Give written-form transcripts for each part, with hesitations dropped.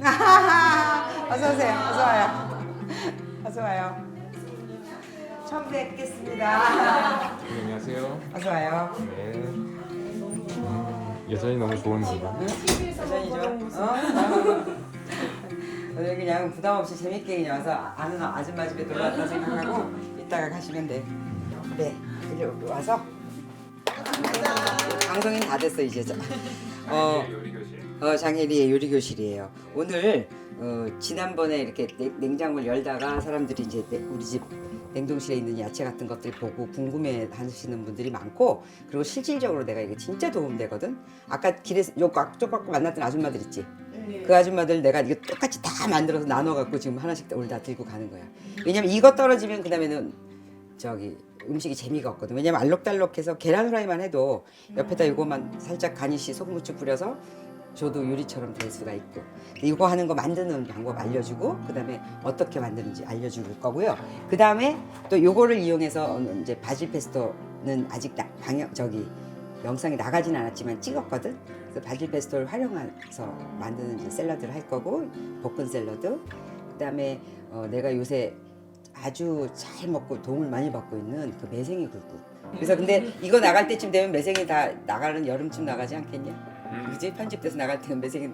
어서 오세요. 어서 와요. 어서 와요. 처음 뵙겠습니다. 안녕하세요. 어서 와요. 네. 여전히 너무 좋은데요. 여전이죠. 오늘 그냥 부담 없이 재밌게 그냥 와서 아는 아줌마 집에 놀러 왔다 생각하고 이따가 가시면 돼. 네, 이리 와서. 방송인 다 됐어 이제. 요리교실. 장혜리의 요리교실이에요. 오늘 지난번에 이렇게 냉장고를 열다가 사람들이 이제 우리 집 냉동실에 있는 야채 같은 것들 보고 궁금해 하시는 분들이 많고, 그리고 실질적으로 내가 이게 진짜 도움되거든. 아까 길에서 요 쪽받고 만났던 아줌마들 있지? 그 아줌마들 내가 이거 똑같이 다 만들어서 나눠갖고 지금 하나씩 오늘 다 들고 가는 거야. 왜냐면 이거 떨어지면 그 다음에는 저기 음식이 재미가 없거든. 왜냐면 알록달록해서 계란 후라이만 해도 옆에다 이거만 살짝 가니쉬 소금후추 뿌려서 저도 요리처럼 될 수가 있고, 이거 하는 거 만드는 방법 알려주고, 그 다음에 어떻게 만드는지 알려줄 거고요. 그 다음에 또 요거를 이용해서 이제 바질 페스토는 아직 영상이 나가진 않았지만 찍었거든. 그래서 바질 페스토를 활용해서 만드는 이제 샐러드를 할 거고, 볶은 샐러드. 그 다음에 내가 요새 아주 잘 먹고 도움을 많이 받고 있는 그 매생이 굴국. 그래서 근데 이거 나갈 때쯤 되면 매생이 다 나가는 여름쯤 나가지 않겠냐? 그지? 편집돼서 나갈 때는 매생이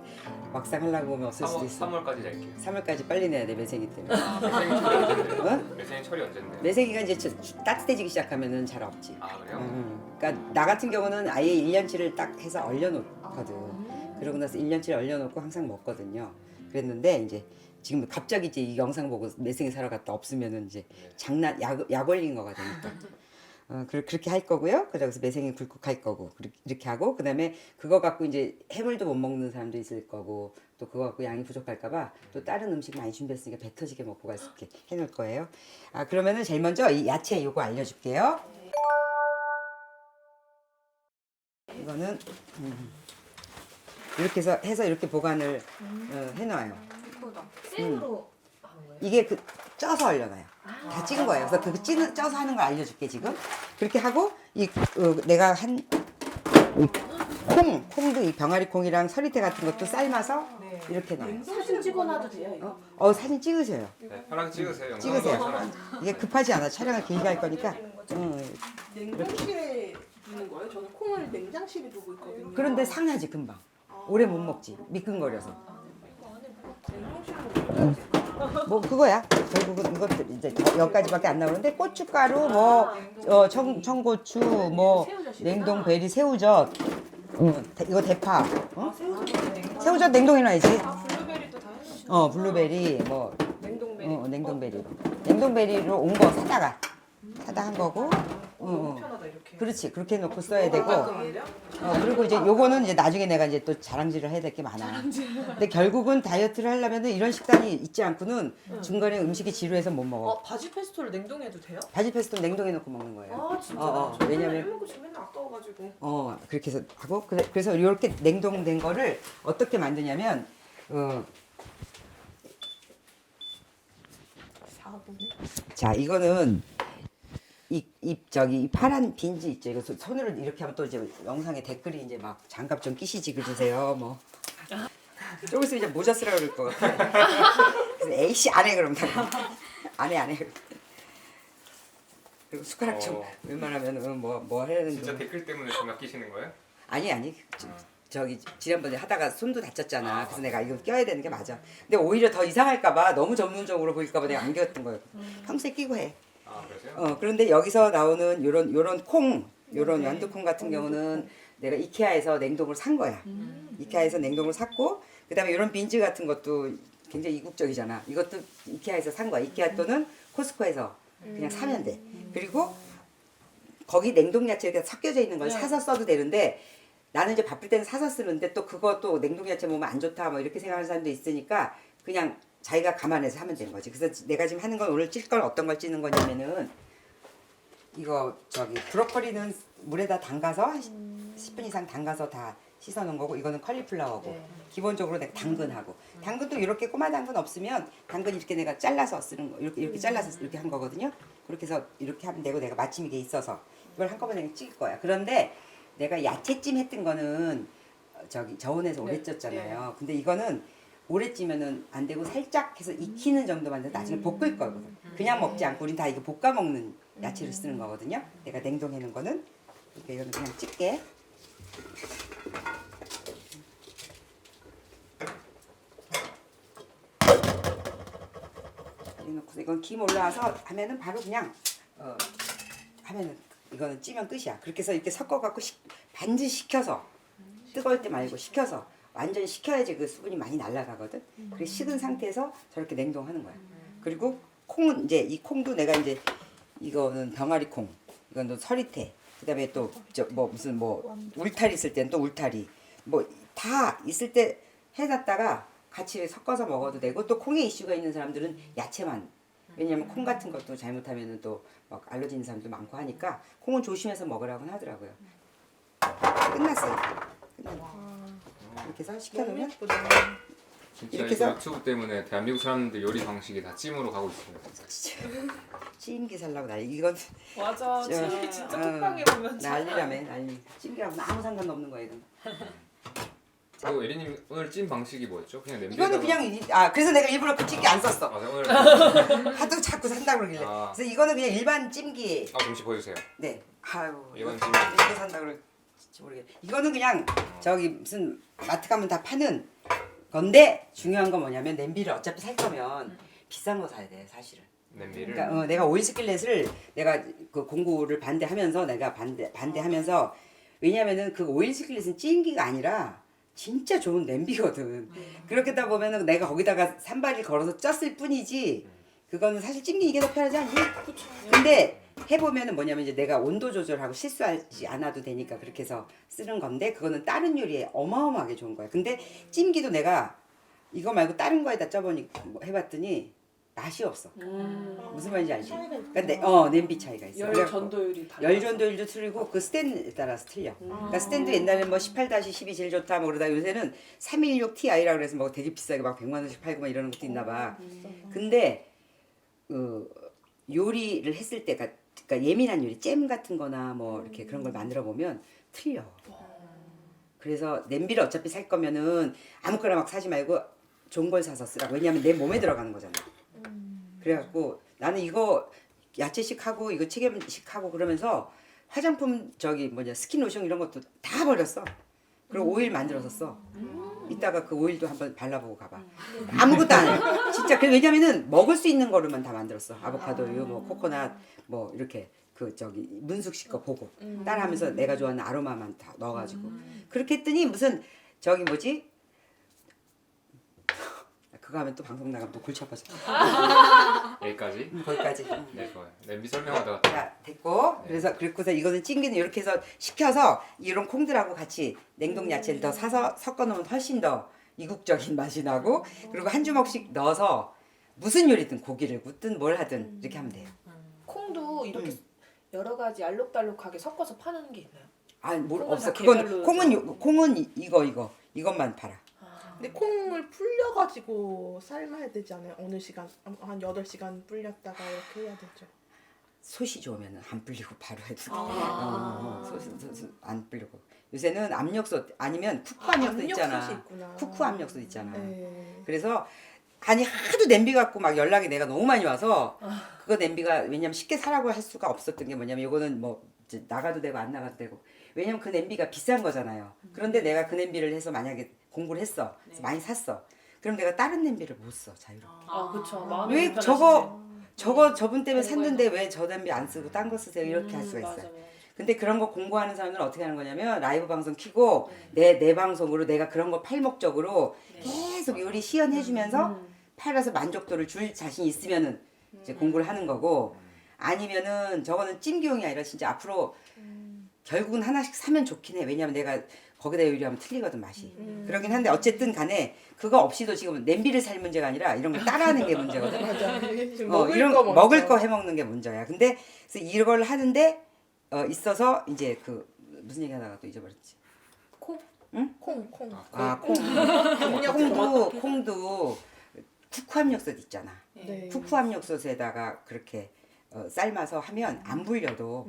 막상 하려고 하면 없을 수도 있어. 3월까지 낼게요. 3월까지 빨리 내야 돼, 매생이 때문에. 매생이 철이 언젠데요? 어? 매생이 철이 언젠데요? 매생이가 이제 따뜻해지기 시작하면은 잘 없지. 아 그래요? 그러니까 나 같은 경우는 아예 1년치를 딱 해서 얼려놓거든. 그러고 나서 1년치를 얼려놓고 항상 먹거든요. 그랬는데 이제 지금 갑자기 이제 이 영상 보고 매생이 사러 갔다 없으면은 이제 약 올린 거가 되니까. 그렇게 할 거고요. 그래서 매생이 굴국 할 거고, 이렇게 하고, 그 다음에 그거 갖고 이제 해물도 못 먹는 사람도 있을 거고, 또 그거 갖고 양이 부족할까봐 또 다른 음식 많이 준비했으니까 배 터지게 먹고 갈 수 있게 해놓을 거예요. 그러면은 제일 먼저 이 야채 요거 알려줄게요. 이거는 이렇게 해서 이렇게 보관을 해놔요. 생으로 이게 쪄서 얼려놔요. 다 찍은 거예요. 그래서 쪄서 하는 걸 알려줄게 지금. 그렇게 하고 내가 한 콩도 이 병아리 콩이랑 서리태 같은 것도 삶아서 이렇게 넣어요. 사진 찍어놔도 돼요 이거? 사진 찍으세요. 네, 편하게 찍으세요. 영상 찍으세요. 찍어서는. 이게 급하지 않아. 촬영을 길게 할 거니까. 냉동실에 두는 거예요? 저는 콩을 냉장실에 두고 있거든요. 그런데 상하지 금방. 오래 못 먹지. 미끈거려서. 냉동실로 뭐 그거야. 결국은 이것들 이제 여기까지밖에 안 나오는데, 고춧가루, 청고추, 냉동 베리, 새우젓, 이거 대파, 새우젓 냉동해 놔야지. 블루베리도 다 해주시나요? 블루베리, 냉동베리. 냉동베리로 온 거 사다 한 거고. 너무 편하다 이렇게. 그렇지. 그렇게 해놓고 써야 되고. 깔끔한데요? 그리고 이제 요거는 이제 나중에 내가 이제 또 자랑질을 해야 될 게 많아. 근데 결국은 다이어트를 하려면은 이런 식단이 있지 않고는 중간에 음식이 지루해서 못 먹어. 바지 페스토를 냉동해도 돼요? 바질 페스토 냉동해 놓고 먹는 거예요. 아 진짜? 왜냐면 해먹고 싶으면 맨날 아까워가지고. 그렇게 해서 하고, 그래서 이렇게 냉동된 거를 어떻게 만드냐면, 4분에? 자, 이거는 이 파란 빈지 있죠. 이거 손으로 이렇게 하면 또 이제 영상에 댓글이 이제 막 장갑 좀 끼시지 그러세요. 뭐. 조금 있으면 이제 모자 쓰라 그럴 것 같아. 그래서 에이씨 안 해 그럼 안 해. 그리고 숟가락 좀 웬만하면 뭐 해야 되는 진짜 댓글 때문에 장갑 끼시는 거예요? 아니 저기 지난번에 하다가 손도 다쳤잖아. 그래서 내가 이거 껴야 되는 게 맞아. 근데 오히려 더 이상할까봐, 너무 전문적으로 보일까봐 내가 안 꼈던 거예요. 평소에 끼고 해. 아 그러세요? 그런데 여기서 나오는 요런 콩, 요런 완두콩 같은 경우는 내가 이케아에서 냉동을 산 거야. 이케아에서 냉동을 샀고, 그다음에 요런 빈즈 같은 것도 굉장히 이국적이잖아. 이것도 이케아에서 산 거야. 이케아 또는 코스코에서 그냥 사면 돼. 그리고 거기 냉동 야채 이렇게 섞여져 있는 걸 사서 써도 되는데, 나는 이제 바쁠 때는 사서 쓰는데, 또 그것도 냉동 야채 먹으면 안 좋다 뭐 이렇게 생각하는 사람도 있으니까 그냥 자기가 감안해서 하면 되는 거지. 그래서 내가 지금 하는 건, 오늘 찔 건 어떤 걸 찌는 거냐면은, 이거 브로콜리는 물에다 담가서 10분 이상 담가서 다 씻어 놓은 거고, 이거는 컬리플라워고, 기본적으로 내가 당근하고, 당근도 이렇게 꼬마 당근 없으면 당근 이렇게 내가 잘라서 쓰는 거, 이렇게 잘라서 이렇게 한 거거든요. 그렇게 해서 이렇게 하면 되고, 내가 마침 이게 있어서 이걸 한꺼번에 그냥 찍을 거야. 그런데 내가 야채찜 했던 거는 저온에서 오래 쪘잖아요. 근데 이거는 오래 찌면은 안 되고 살짝 해서 익히는 정도만 돼서 나중에 볶을 거거든. 그냥 먹지 않고 우린 다 이거 볶아 먹는 야채를 쓰는 거거든요. 내가 냉동해 놓은 거는 이렇게 이거는 그냥 찔게. 이래놓고 이건 김 올라와서 하면은 바로 그냥 하면은 이거는 찌면 끝이야. 그렇게 해서 이렇게 섞어갖고 반드시 식혀서 뜨거울 때 말고 식혀서 완전히 식혀야지 그 수분이 많이 날아가거든. 그래 식은 상태에서 저렇게 냉동하는 거야. 그리고 콩은 이제 이 콩도 내가 이제 이거는 병아리 콩, 이건 또 서리태, 그다음에 또 저 뭐 무슨 뭐 울타리 있을 때는 또 울타리, 뭐 다 있을 때 해놨다가 같이 섞어서 먹어도 되고 또 콩에 이슈가 있는 사람들은 야채만. 왜냐면 콩 같은 것도 잘못하면은 또 막 알러지 있는 사람도 많고 하니까 콩은 조심해서 먹으라고 하더라고요. 끝났어요. 이렇게 해서 식혀놓으면 진짜 이렇게 이거 해서- 유튜브 때문에 대한민국 사람들 요리 방식이 다 찜으로 가고 있어요. 찜기 살라고 난리. 이건 맞아. 저- 찜기 진짜 어, 톡방에 보면 난리라며 난리. 찜기하고 아무 상관도 없는 거야 이건. 그리고 예리님 오늘 찜 방식이 뭐였죠? 그냥 이거는 냄비에다가 그냥 그래서 내가 일부러 그 찜기 안 썼어. 아, 오늘 하도 자꾸 산다 그러길래. 아. 그래서 이거는 그냥 일반 찜기. 잠시 보여주세요. 네. 아유. 일반 찜기. 이거 산다 그럴지 모르겠. 이거는 그냥 저기 무슨 마트 가면 다 파는 건데 중요한 건 뭐냐면 냄비를 어차피 살 거면 비싼 거 사야 돼 사실은. 냄비를. 그러니까 내가 오일 스킬렛을 내가 그 공구를 반대하면서 내가 반대하면서 왜냐면은 그 오일 스킬렛은 찜기가 아니라 진짜 좋은 냄비거든. 그렇게 다 보면은 내가 거기다가 산발을 걸어서 쪘을 뿐이지 그거는 사실 찜기 이게 더 편하지 않니? 근데 해보면은 뭐냐면 이제 내가 온도 조절하고 실수하지 않아도 되니까 그렇게 해서 쓰는 건데 그거는 다른 요리에 어마어마하게 좋은 거야. 근데 찜기도 내가 이거 말고 다른 거에다 쪄보니 뭐 해봤더니 맛이 없어. 무슨 말인지 알지? 그러니까 냄비 차이가 있어. 열 그래갖고 전도율이 달라. 열 전도율도 틀리고 그 스탠드에 따라서 틀려. 그러니까 스탠드 옛날에는 뭐 18-12 제일 좋다 뭐 그러다 요새는 316 Ti라 그래서 뭐 되게 비싸게 막 100만 원씩 팔고 막 이러는 것도 있나 봐. 근데 요리를 했을 때가 그러니까 예민한 요리 잼 같은 거나 뭐 이렇게 그런 걸 만들어 보면 틀려. 그래서 냄비를 어차피 살 거면은 아무거나 막 사지 말고 좋은 걸 사서 쓰라고. 왜냐면 내 몸에 들어가는 거잖아. 그래갖고 나는 이거 야채식 하고 이거 찌개식 하고 그러면서 화장품 저기 뭐냐 스킨로션 이런 것도 다 버렸어. 그리고 오일 만들어서 써. 이따가 그 오일도 한번 발라보고 가봐. 아무것도 안 해. 진짜. 왜냐면은 먹을 수 있는 거로만 다 만들었어. 아보카도유, 뭐 코코넛, 뭐 이렇게 그 저기 문숙 씨 거 보고 따라하면서 내가 좋아하는 아로마만 다 넣어가지고 그렇게 했더니 무슨 저기 뭐지? 그거 하면 또 방송 나가면 또 골치 아파져. 여기까지. 거기까지. 네, 좋아요. 냄비 설명하다가 자 됐고 그래서 그리고서 이거는 찜기는 이렇게 해서 식혀서 이런 콩들하고 같이 냉동 야채를 더 사서 섞어 놓으면 훨씬 더 이국적인 맛이 나고 그리고 한 주먹씩 넣어서 무슨 요리든 고기를 굽든 뭘 하든 이렇게 하면 돼요. 콩도 이렇게 여러 가지 알록달록하게 섞어서 파는 게 있나요? 뭘 콩은 없어. 다 그건 개별로 콩은 이것만 팔아. 근데 콩을 불려가지고 삶아야 되지 않아요? 어느 시간 한 8시간 불렸다가 이렇게 해야 되죠. 솥이 좋으면 안 불리고 바로 해도 솥 안 불리고 요새는 압력솥 아니면 쿠쿠 압력솥 있잖아. 압력솥이 있구나. 쿠쿠 압력솥 있잖아. 네. 그래서 아니 하도 냄비 갖고 막 연락이 내가 너무 많이 와서 그거 냄비가 왜냐면 쉽게 사라고 할 수가 없었던 게 뭐냐면 이거는 뭐 이제 나가도 되고 안 나가도 되고 왜냐면 그 냄비가 비싼 거잖아요. 그런데 내가 그 냄비를 해서 만약에 공부를 했어. 그래서 많이 샀어. 그럼 내가 다른 냄비를 못 써. 자유롭게. 그쵸. 마음이 왜 불편하시지. 저분 때문에 샀는데 왜 저 냄비 안 쓰고 딴 거 쓰세요? 이렇게 할 수가 있어요. 근데 그런 거 공부하는 사람들은 어떻게 하는 거냐면 라이브 방송 키고 내 방송으로 내가 그런 거 팔 목적으로 계속 요리 시연해주면서 팔아서 만족도를 줄 자신 있으면은 이제 공부를 하는 거고 아니면은 저거는 찜기용이 아니라 진짜 앞으로 결국은 하나씩 사면 좋긴 해. 왜냐면 내가 거기다 요리하면 틀리거든 맛이. 그러긴 한데 어쨌든 간에 그거 없이도 지금 냄비를 살 문제가 아니라 이런 거 따라하는 게 문제거든. 맞아. 지금 이런 거 먼저. 먹을 거 해먹는 게 문제야. 근데 그래서 이걸 하는데 있어서 이제 그 무슨 얘기하다가 또 잊어버렸지. 콩. 콩도 쿠쿠 압력솥 있잖아. 네. 쿠쿠 압력솥에다가 그렇게 삶아서 하면 안 불려도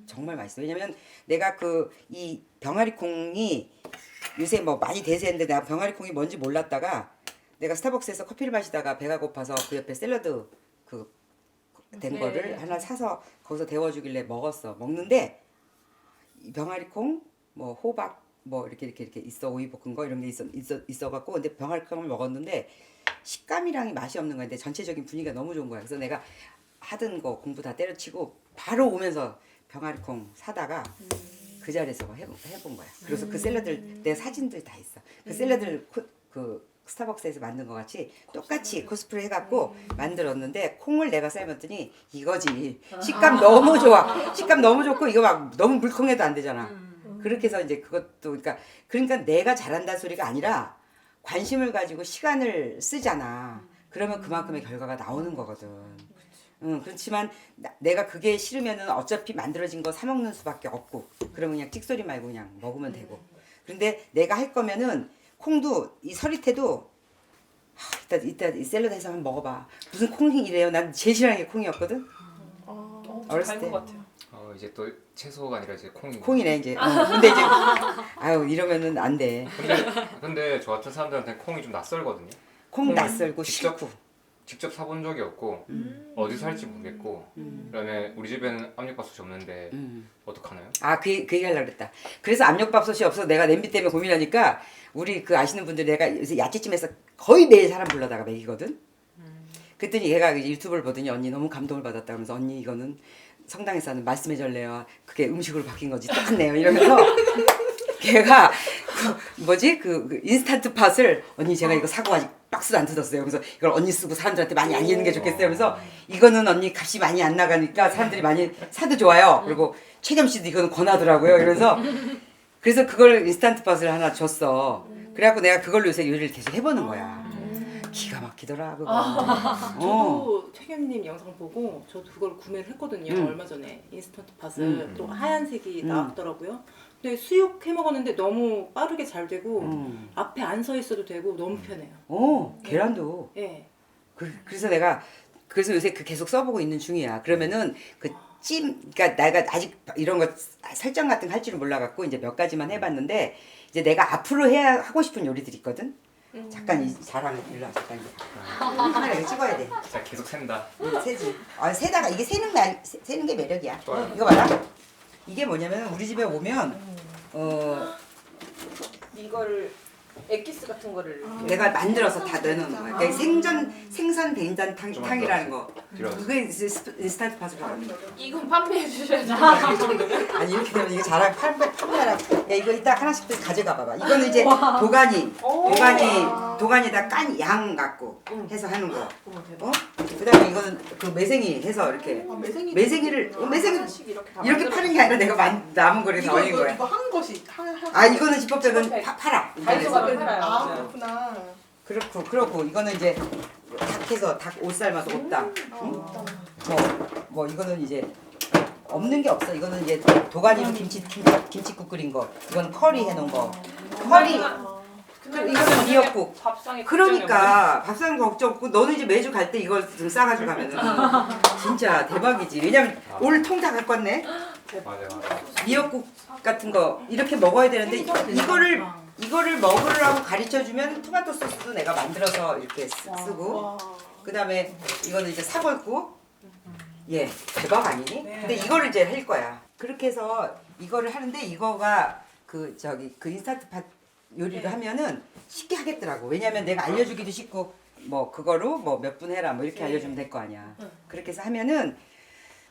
정말 맛있어. 왜냐면 내가 이 병아리 콩이 요새 뭐 많이 대세인데 내가 병아리콩이 뭔지 몰랐다가 내가 스타벅스에서 커피를 마시다가 배가 고파서 그 옆에 샐러드 그 된 네. 거를 하나 사서 거기서 데워주길래 먹었어. 먹는데 이 병아리콩 뭐 호박 뭐 이렇게 있어 오이 볶은 거 이런 게 있어 갖고 근데 병아리콩을 먹었는데 식감이랑이 맛이 없는 거야. 근데 전체적인 분위기가 너무 좋은 거야. 그래서 내가 하던 거 공부 다 때려치고 바로 오면서 병아리콩 사다가 그 자리에서 해본 거야. 그래서 그 샐러드를 내 사진들 다 있어. 그 샐러드를 그 스타벅스에서 만든 거 같이 똑같이 코스프레 해갖고 만들었는데 콩을 내가 삶았더니 이거지. 식감 너무 좋아. 식감 너무 좋고 이거 막 너무 물컹해도 안 되잖아. 그렇게 해서 이제 그것도 그러니까 내가 잘한다는 소리가 아니라 관심을 가지고 시간을 쓰잖아. 그러면 그만큼의 결과가 나오는 거거든. 그렇지만 내가 그게 싫으면은 어차피 만들어진 거 사 먹는 수밖에 없고 그러면 그냥 찍소리 말고 그냥 먹으면 되고. 그런데 내가 할 거면은 콩도 이 서리태도 이따 이 샐러드 해서 한번 먹어봐. 무슨 콩이 이래요? 난 제일 싫어하는 게 콩이었거든. 어렸을 때. 것 같아요. 이제 또 채소가 아니라 이제 콩이. 콩이네 이제. 근데 이제 아유 이러면은 안 돼. 근데 저 같은 사람들한테 콩이 좀 낯설거든요. 콩 콩을 낯설고 직접 싫고. 직접 사본 적이 없고 어디서 할지 모르겠고 그다음에 우리 집에는 압력밥솥이 없는데 어떡하나요? 그 얘기 하려고 그랬다. 그래서 압력밥솥이 없어서 내가 냄비 때문에 고민하니까 우리 그 아시는 분들 내가 요새 야채집에서 거의 매일 사람 불러다가 먹이거든. 그랬더니 얘가 이제 유튜브를 보더니 언니 너무 감동을 받았다 그러면서 언니 이거는 성당에서 하는 말씀의 전례와 그게 음식으로 바뀐 거지 똑같네요 이러면서 걔가 그 인스턴트 팥을 언니 제가 이거 사고 아직 박스도 안 뜯었어요. 그래서 이걸 언니 쓰고 사람들한테 많이 알리는 게 좋겠어요. 그래서 이거는 언니 값이 많이 안 나가니까 사람들이 많이 사도 좋아요. 그리고 최겸 씨도 이거는 권하더라고요. 그래서 그걸 인스턴트 팥을 하나 줬어. 그래갖고 내가 그걸로 요새 요리를 계속 해보는 거야. 기가 막히더라 그거. 저도 최겸님 영상 보고 저도 그걸 구매를 했거든요. 얼마 전에 인스턴트 팥을 또 하얀색이 나왔더라고요. 근데 수육 해 먹었는데 너무 빠르게 잘 되고 앞에 안 서 있어도 되고 너무 편해요. 계란도. 예. 그래서 내가 요새 계속 써보고 있는 중이야. 그러면은 그러니까 내가 아직 이런 거 설정 같은 거 할 줄은 몰라갖고 이제 몇 가지만 해봤는데 이제 내가 앞으로 하고 싶은 요리들이 있거든. 잠깐 이 자랑을 빌려 잠깐 카메라 이거 찍어야 돼. 진짜 계속 샌다. 세지. 세다가 이게 세는 게 매력이야. 좋아요. 이거 봐라. 이게 뭐냐면 우리 집에 오면 이거를 엑기스 같은 거를 내가 만들어서 다 넣어놓는 거야. 그러니까 생선 된장탕이라는 거. 그게 인스턴트 팥을 하는 거. 이건 판매해 주셔야죠. 아니 이렇게 되면 이게 자랑 판매하라. 야 이거 이따 하나씩 가져가 봐봐. 이거는 이제 도가니에다 깐 양 갖고 해서 하는 거. 그다음에 이거는 그 매생이 해서 이렇게 매생이를 하나씩 이렇게 파는 게 아니라 내가 남은 거를 다 올린 거야. 이거 한 것이 이거는 집법적은 팔아. 다이소가 인터넷에서. 팔아요. 그렇구나. 그렇고 이거는 이제 닭 해서 닭 옷 삶아서 옵다. 뭐 이거는 이제 없는 게 없어. 이거는 이제 도가니로 김치국 끓인 거. 이건 커리 해놓은 거. 커리. 이거는 미역국. 밥상에 그러니까 밥상 걱정 없고 너는 이제 매주 갈 때 이걸 좀 싸가지고 가면은 진짜 대박이지. 왜냐면 올 통 다 갖고 왔네. 맞아요. 미역국 같은 거 이렇게 먹어야 되는데 이거를 먹으라고 가르쳐 주면 토마토 소스도 내가 만들어서 이렇게 쓰고 그다음에 이거는 이제 사골국. 예, 대박 아니니? 근데 이거를 이제 할 거야. 그렇게 해서 이거를 하는데 이거가 그 인스턴트 팥 요리를 하면은 쉽게 하겠더라고. 왜냐면 내가 알려주기도 쉽고 뭐 그거로 뭐 몇 분 해라 뭐 이렇게 알려주면 될 거 아니야. 그렇게 해서 하면은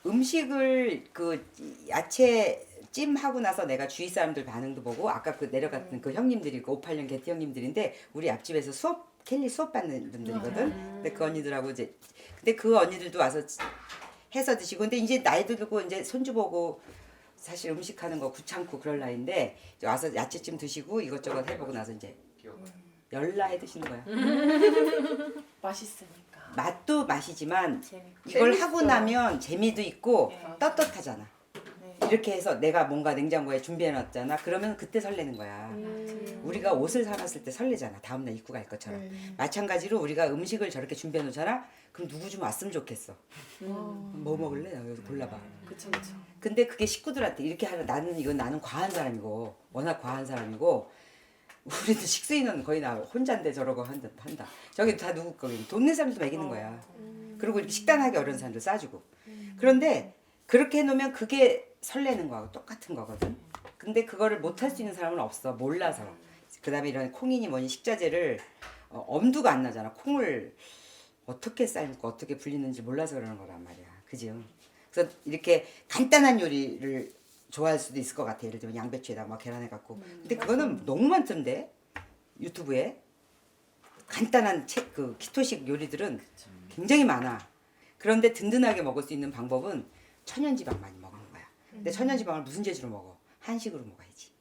음식을 그 야채 찜하고 나서 내가 주위 사람들 반응도 보고 아까 그 내려갔던 그 형님들이 그 586 개티 형님들인데 우리 앞집에서 켈리 수업 받는 분들이거든. 근데 그 언니들하고 이제 근데 그 언니들도 와서 해서 드시고 근데 이제 나이도 들고 이제 손주 보고 사실 음식하는 거 귀찮고 그럴 나이인데 와서 야채찜 드시고 이것저것 해보고 나서 이제 열나 해 드시는 거야. 맛있으니까. 맛도 맛이지만 재밌고. 이걸 재밌어. 하고 나면 재미도 있고 네. 떳떳하잖아. 이렇게 해서 내가 뭔가 냉장고에 준비해 놨잖아. 그러면 그때 설레는 거야. 우리가 옷을 사놨을 때 설레잖아. 다음날 입고 갈 것처럼. 마찬가지로 우리가 음식을 저렇게 준비해 놓잖아. 그럼 누구 좀 왔으면 좋겠어. 뭐 먹을래? 여기서 골라봐. 그쵸. 근데 그게 식구들한테 이렇게 하는 나는 과한 사람이고 워낙 과한 사람이고 우리도 식수인은 거의 나 혼자인데 저러고 한다. 저기 다 누구 거기 돈 낸 사람도 먹이는 거야. 그리고 이렇게 식단하기 어려운 사람들 싸주고. 그런데 그렇게 해놓으면 그게 설레는 거하고 똑같은 거거든. 근데 그거를 못할 수 있는 사람은 없어. 몰라서. 그 다음에 이런 콩이니 뭐니 식자재를 엄두가 안 나잖아. 콩을 어떻게 삶고 어떻게 불리는지 몰라서 그러는 거란 말이야. 그죠? 그래서 이렇게 간단한 요리를 좋아할 수도 있을 것 같아. 예를 들면 양배추에다 막 계란 해갖고. 근데 그거는 너무 많던데 유튜브에 간단한 그 키토식 요리들은 굉장히 많아. 그런데 든든하게 먹을 수 있는 방법은 천연지방 많이 먹는 거야. 근데 천연지방을 무슨 재주로 먹어? 한식으로 먹어야지.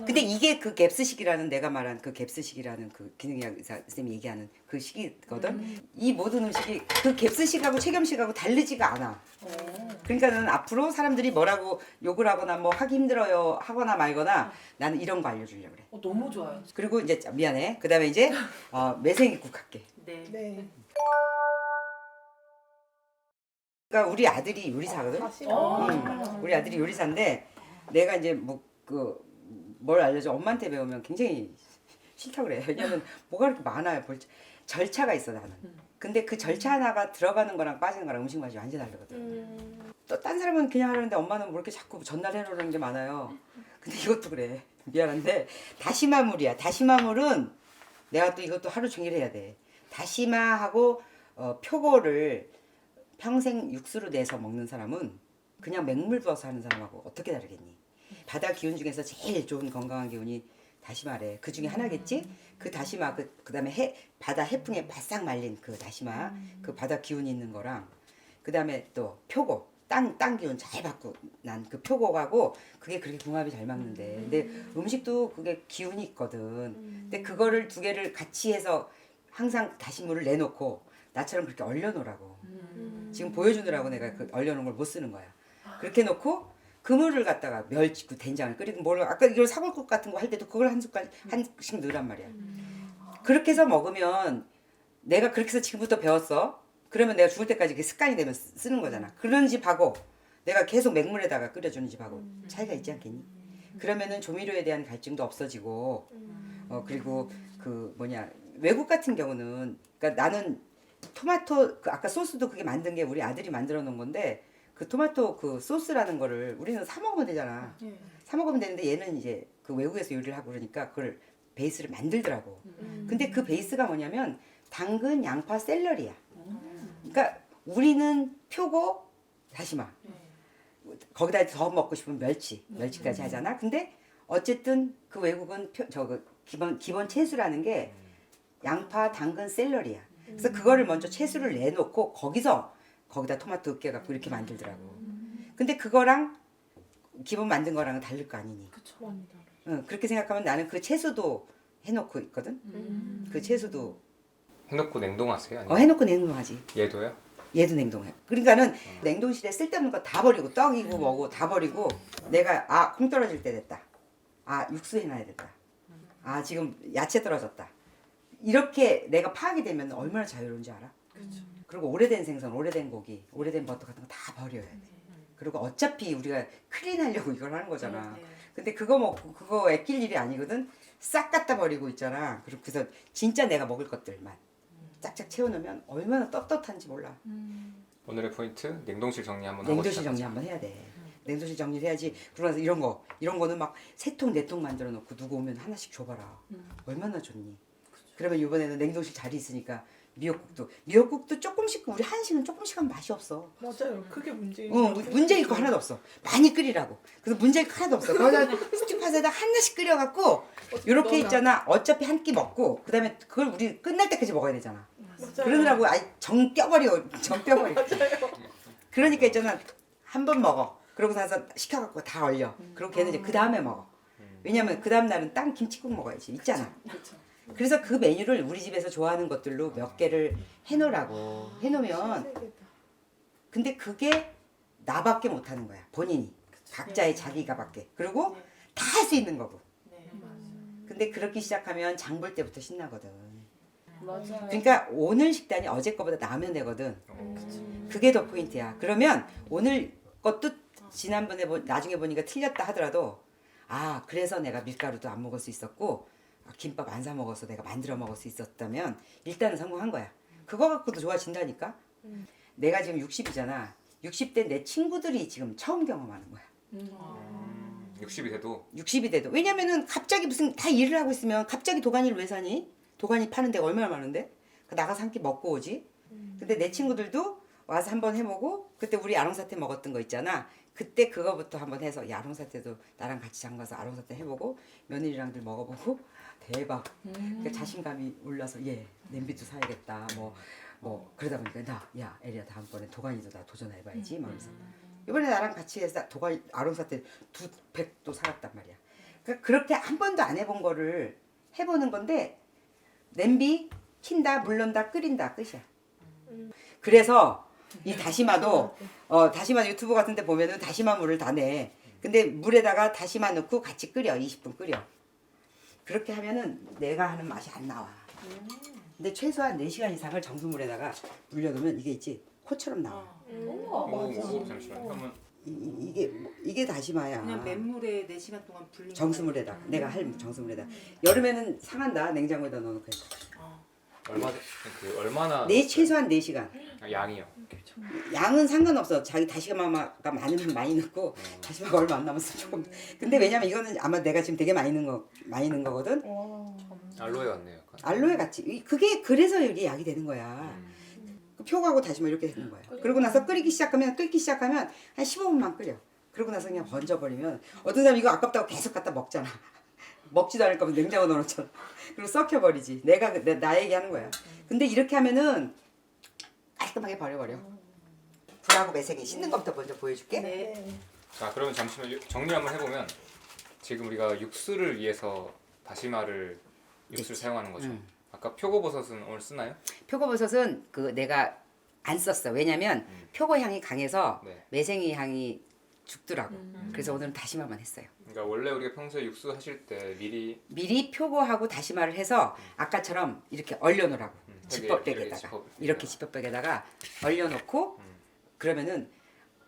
근데 이게 그 갭스식이라는 내가 말한 그 갭스식이라는 그 기능의학 의사 선생님이 얘기하는 그 식이거든. 이 모든 음식이 그 갭스식하고 체겸식하고 다르지가 않아. 그러니까는 앞으로 사람들이 뭐라고 욕을 하거나 뭐 하기 힘들어요 하거나 말거나 나는 이런 거 알려주려고 그래. 너무 좋아요. 그리고 이제 미안해. 그다음에 이제 매생이국 할게. 네. 네. 그러니까 우리 아들이 요리사거든. 우리 아들이 요리사인데 내가 이제 뭐 그 뭘 알려줘 엄마한테 배우면 굉장히 싫다 그래. 왜냐면 뭐가 그렇게 많아요. 절차가 있어 나는. 근데 그 절차 하나가 들어가는 거랑 빠지는 거랑 음식 맛이 완전 다르거든. 또 딴 사람은 그냥 하는데 엄마는 뭐 이렇게 자꾸 전날 해놓는 게 많아요. 근데 이것도 그래. 미안한데 다시마물이야. 다시마물은 내가 또 이것도 하루 종일 해야 돼. 다시마하고 표고를 평생 육수로 내서 먹는 사람은 그냥 맹물 부어서 하는 사람하고 어떻게 다르겠니? 바다 기운 중에서 제일 좋은 건강한 기운이 다시마래. 그 중에 하나겠지? 그 다시마 그다음에 바다 해풍에 바싹 말린 그 다시마 그 바다 기운 있는 거랑 그다음에 또 표고 땅 기운 잘 받고 난 그 표고하고 그게 그렇게 궁합이 잘 맞는데 근데 음식도 그게 기운이 있거든. 근데 그거를 두 개를 같이 해서 항상 다시물을 내놓고 나처럼 그렇게 얼려놓으라고. 지금 보여주느라고 내가 그 얼려놓은 걸 못 쓰는 거야. 그렇게 놓고 그물을 갖다가 멸치, 그 된장을 끓이고 뭘 아까 이걸 사골국 같은 거 할 때도 그걸 한 숟갈 한씩 넣으란 말이야. 그렇게 해서 먹으면 내가 그렇게 해서 지금부터 배웠어. 그러면 내가 죽을 때까지 그게 습관이 되면 쓰는 거잖아. 그런 집하고 내가 계속 맹물에다가 끓여주는 집하고 차이가 있지 않겠니? 그러면은 조미료에 대한 갈증도 없어지고 그리고 그 외국 같은 경우는 그러니까 나는 토마토 그 아까 소스도 그게 만든 게 우리 아들이 만들어 놓은 건데 그 토마토 그 소스라는 거를 우리는 사 먹으면 되잖아. 사 먹으면 되는데 얘는 이제 그 외국에서 요리를 하고 그러니까 그걸 베이스를 만들더라고. 근데 그 베이스가 뭐냐면 당근, 양파, 샐러리야. 그러니까 우리는 표고, 다시마. 거기다 더 먹고 싶으면 멸치까지 하잖아. 근데 어쨌든 그 외국은 기본 채소라는 게 양파, 당근, 샐러리야. 그래서 그거를 먼저 채소를 내놓고 거기다 토마토 으깨갖고 이렇게 만들더라고. 근데 그거랑 기본 만든 거랑은 다를 거 아니니. 그쵸. 그렇게 생각하면 나는 그 채소도 해놓고 있거든. 그 채소도 해놓고 냉동하세요? 아니면 해놓고 냉동하지. 얘도요? 얘도 냉동해. 그러니까는 냉동실에 쓸데없는 거 다 버리고 떡이고 뭐고 다 버리고 내가 콩 떨어질 때 됐다. 육수 해놔야 됐다. 지금 야채 떨어졌다. 이렇게 내가 파악이 되면 얼마나 자유로운지 알아? 그리고 오래된 생선, 오래된 고기, 오래된 버터 같은 거 다 버려야 돼. 그리고 어차피 우리가 클린하려고 이걸 하는 거잖아. 근데 그거 먹고 그거 아낄 일이 아니거든. 싹 갖다 버리고 있잖아. 그래서 진짜 내가 먹을 것들만 짝짝 채워놓으면 얼마나 떳떳한지 몰라. 오늘의 포인트 냉동실 정리 한번 하고 냉동실 시작하자. 정리 한번 해야 돼. 냉동실 정리를 해야지. 그러고 나서 이런 거는 막 3통 4통 만들어 놓고 누구 오면 하나씩 줘봐라. 얼마나 좋니. 그러면 이번에는 냉동실 자리 있으니까 미역국도 조금씩 우리 한식은 조금씩 하면 맛이 없어. 맞아요. 그게 문제인 문제일 거 하나도 없어. 많이 끓이라고. 그래서 문제일 거 하나도 없어. 거기다 스튜팟에다 하나씩 끓여갖고 이렇게 있잖아. 어차피 한 끼 먹고 그다음에 그걸 우리 끝날 때까지 먹어야 되잖아. 맞아요. 그러느라고 정 껴버려. 그러니까 있잖아. 한 번 먹어. 그러고 나서 시켜갖고 다 얼려. 그리고 걔는 이제 그 다음에 먹어. 왜냐면 그 다음 날은 딴 김치국 먹어야지. 있잖아. 그래서 그 메뉴를 우리 집에서 좋아하는 것들로 몇 개를 해놓으라고 해놓으면 근데 그게 나밖에 못하는 거야. 본인이. 각자의 자기가 밖에. 그리고 다 할 수 있는 거고. 근데 그렇게 시작하면 장 볼 때부터 신나거든. 맞아요. 그러니까 오늘 식단이 어제 거보다 나으면 되거든. 그게 더 포인트야. 그러면 오늘 것도 지난번에 나중에 보니까 틀렸다 하더라도 그래서 내가 밀가루도 안 먹을 수 있었고 김밥 안 사 먹어서 내가 만들어 먹을 수 있었다면 일단은 성공한 거야. 그거 갖고도 좋아진다니까. 내가 지금 60이잖아. 60대 내 친구들이 지금 처음 경험하는 거야. 60이 돼도 60이 돼도. 왜냐면은 갑자기 무슨 다 일을 하고 있으면 갑자기 도가니를 왜 사니? 도가니 파는 데가 얼마나 많은데? 나가서 한 끼 먹고 오지. 근데 내 친구들도 와서 한번 해보고 그때 우리 아롱사태 먹었던 거 있잖아. 그때 그거부터 한번 해서 야, 아롱사태도 나랑 같이 장가서 아롱사태 해보고 며느리랑들 먹어보고 대박. 그러니까 자신감이 올라서 예 냄비도 사야겠다. 뭐 그러다 보니까 야 에리야 다음번에 도가니도 나 도전해봐야지. 막 그래서 이번에 나랑 같이 해서 도가니 아롱사태 200도 사갔단 말이야. 그러니까 그렇게 한 번도 안 해본 거를 해보는 건데 냄비 킨다 물른다 끓인다 끝이야. 그래서 이 다시마도 다시마 유튜브 같은 데 보면은 다시마 물을 다 내. 근데 물에다가 다시마 넣고 같이 끓여. 20분 끓여. 그렇게 하면은 내가 하는 맛이 안 나와. 근데 최소한 4시간 이상을 정수물에다가 물려놓으면 이게 있지 코처럼 나와. 오, 잠시만요. 한번 이게 다시마야. 그냥 맨물에 4시간 동안 불린 정수물에다가 내가 할 정수물에다. 여름에는 상한다. 냉장고에다 넣어놓고 해서. 얼마나 최소한 4시간. 양이요. 양은 상관없어. 자기 다시마가 많으면 많이 넣고 다시마가 얼마 안 남았어 조금. 근데 왜냐면 이거는 아마 내가 지금 되게 많이 넣은 거거든. 알로에 같네요. 약간. 알로에 같이. 그게 그래서 이게 약이 되는 거야. 그 표고하고 다시마 이렇게 되는 거야. 그러고 나서 끓기 시작하면 한 15분만 끓여. 그러고 나서 그냥 번져버리면 어떤 사람 이거 아깝다고 계속 갖다 먹잖아. 먹지도 않을 거면 냉장고 넣어놓잖아. 그리고 썩혀버리지. 나에게 하는 거야. 근데 이렇게 하면은 깔끔하게 버려버려. 불하고 매생이 씻는 것부터 먼저 보여줄게. 네. 자, 그러면 잠시만 정리 한번 해보면 지금 우리가 육수를 위해서 다시마를 육수를 사용하는 거죠. 아까 표고버섯은 오늘 쓰나요? 표고버섯은 내가 안 썼어. 왜냐면 표고 향이 강해서 네. 매생이 향이 죽더라고. 그래서 오늘은 다시마만 했어요. 그러니까 원래 우리가 평소에 육수 하실 때 미리 표고하고 다시마를 해서 아까처럼 이렇게 얼려놓으라고. 지퍼백에다가 이렇게 지퍼백에다가 얼려놓고 그러면은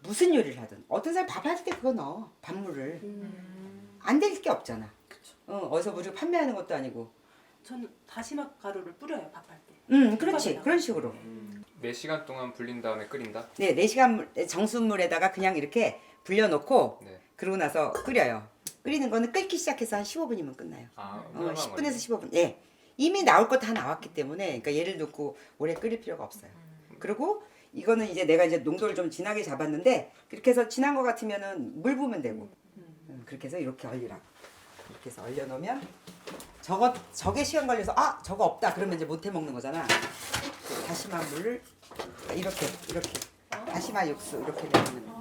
무슨 요리를 하든 어떤 사람 밥 할 때 그거 넣어. 밥물을 안 될 게 없잖아. 어디서 우리가 판매하는 것도 아니고. 저는 다시마 가루를 뿌려요 밥할 때. 그렇지. 그런 식으로. 4시간 동안 불린 다음에 끓인다? 네, 4시간 정수물에다가 그냥 이렇게 불려놓고 네. 그러고 나서 끓여요. 끓이는 거는 끓기 시작해서 한 15분이면 끝나요. 10분에서 15분. 예. 이미 나올 거 다 나왔기 때문에 그러니까 얘를 넣고 오래 끓일 필요가 없어요. 그리고 이거는 이제 내가 이제 농도를 좀 진하게 잡았는데 그렇게 해서 진한 거 같으면은 물 부으면 되고. 그렇게 해서 이렇게 얼리라고. 이렇게 해서 얼려놓으면 저게 시간 걸려서 저거 없다 그러면 이제 못 해 먹는 거잖아. 다시마 물을 이렇게 다시마 육수 이렇게 내면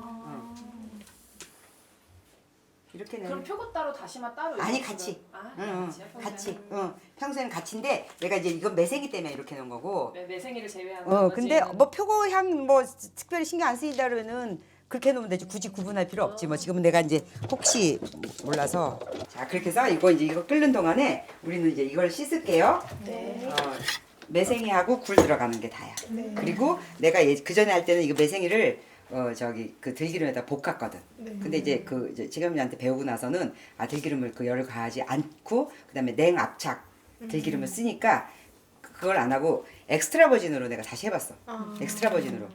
이렇게 내면 그럼 표고 따로 다시마 따로. 아니 이렇게 같이. 아, 같이. 평소에는 같이인데 내가 이제 이건 매생이 때문에 이렇게 넣은 거고. 매생이를 제외한 거지. 근데 뭐 표고 향 뭐 특별히 신경 안 쓰인다 그러면은 그렇게 해놓으면 되지. 굳이 구분할 필요 없지. 뭐 지금은 내가 이제 혹시 몰라서. 자, 그렇게 해서 이거 끓는 동안에 우리는 이제 이걸 씻을게요. 네. 매생이하고 굴 들어가는 게 다야. 네. 그리고 내가 그 전에 할 때는 이거 매생이를 그 들기름에다 볶았거든. 네. 근데 이제 지금이한테 배우고 나서는 들기름을 열을 가하지 않고 그다음에 냉압착 들기름을 쓰니까 그걸 안 하고 엑스트라 버진으로 내가 다시 해봤어. 엑스트라 버진으로.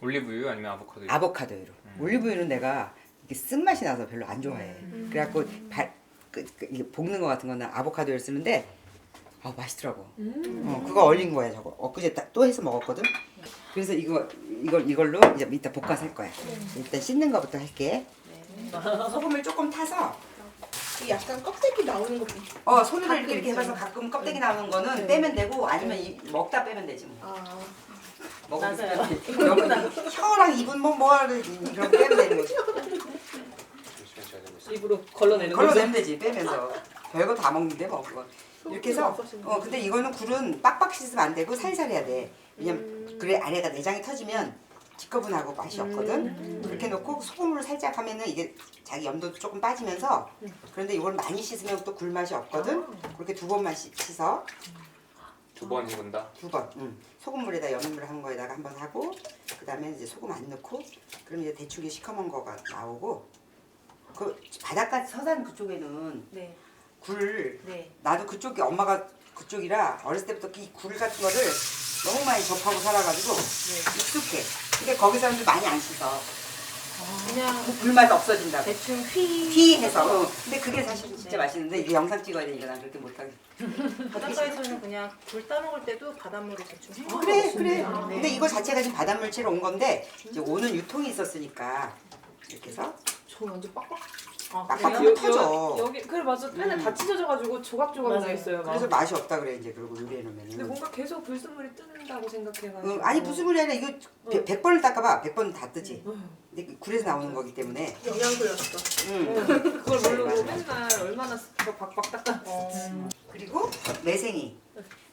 올리브유 아니면 아보카도유? 아보카도유로. 올리브유는 내가 이게 쓴맛이 나서 별로 안 좋아해. 그래갖고 이게 볶는 거 같은 거는 아보카도유를 쓰는데 맛있더라고. 그거 얼린 거야 저거. 엊그제 또 해서 먹었거든. 그래서 이걸로 이제 이따 볶아서 할 거야. 일단 씻는 거부터 할게. 소금을 조금 타서 이 약간 껍데기 나오는 거. 손으로 이렇게 해봐서 가끔 껍데기 나오는 거는 빼면 되고 아니면 먹다 빼면 되지 뭐. 먹으면 맞아요. 빼면 돼. 혀랑 입은 뭐하를 이런 거 빼면 되는 거지. 입으로 걸러내는 걸러내면 되지 빼면서. 별거 다 먹는데 뭐 그거. 이렇게 해서 근데 이거는 굴은 빡빡 씻으면 안 되고 살살 해야 돼. 왜냐면 그래 아래가 내장이 터지면 지꺼분하고 맛이 없거든. 그렇게 놓고 소금을 살짝 하면은 이게 자기 염도도 조금 빠지면서 그런데 이걸 많이 씻으면 또 굴 맛이 없거든. 그렇게 2번만 씻어. 2번 헹군다? 2번. 소금물에다 염물 한 거에다가 한번 하고 그다음에 이제 소금 안 넣고 그럼 이제 대충 시커먼 거가 나오고 그 바닷가 서산 그쪽에는 네. 굴 네. 나도 그쪽이 엄마가 그쪽이라 어렸을 때부터 이 굴 같은 거를 너무 많이 접하고 살아가지고 익숙해. 근데 거기 사람들 많이 안 씻어. 그냥 굴맛 없어진다고. 대충 휘 휘해서. 근데 그게 사실 진짜 맛있는데 이게 영상 찍어야 되니까 난 그렇게 못하게. 바닷가에서는 그냥 굴 따먹을 때도 바닷물을 대충 헹궈 그래 먹습니다. 그래. 네. 근데 이거 자체가 지금 바닷물체로 온 건데 이제 오는 유통이 있었으니까 이렇게 해서 저 완전 빡빡. 아, 빡빡하면 그래요? 터져. 여기 그래 맞아. 팬에 다 찢어져가지고 조각조각 나 맞아요. 있어요. 막. 그래서 맛이 없다 그래 이제 그리고 요리해 근데 놓으면은. 뭔가 계속 불순물이 뜬다고 생각해가지고. 아니 무슨 소리 아니라 이거 100번을 닦아봐 100번 다 뜨지. 근데 굴에서 나오는 거기 때문에. 영양소였어. 그걸 모르고 맨날 얼마나 박박 닦아. 그리고 매생이.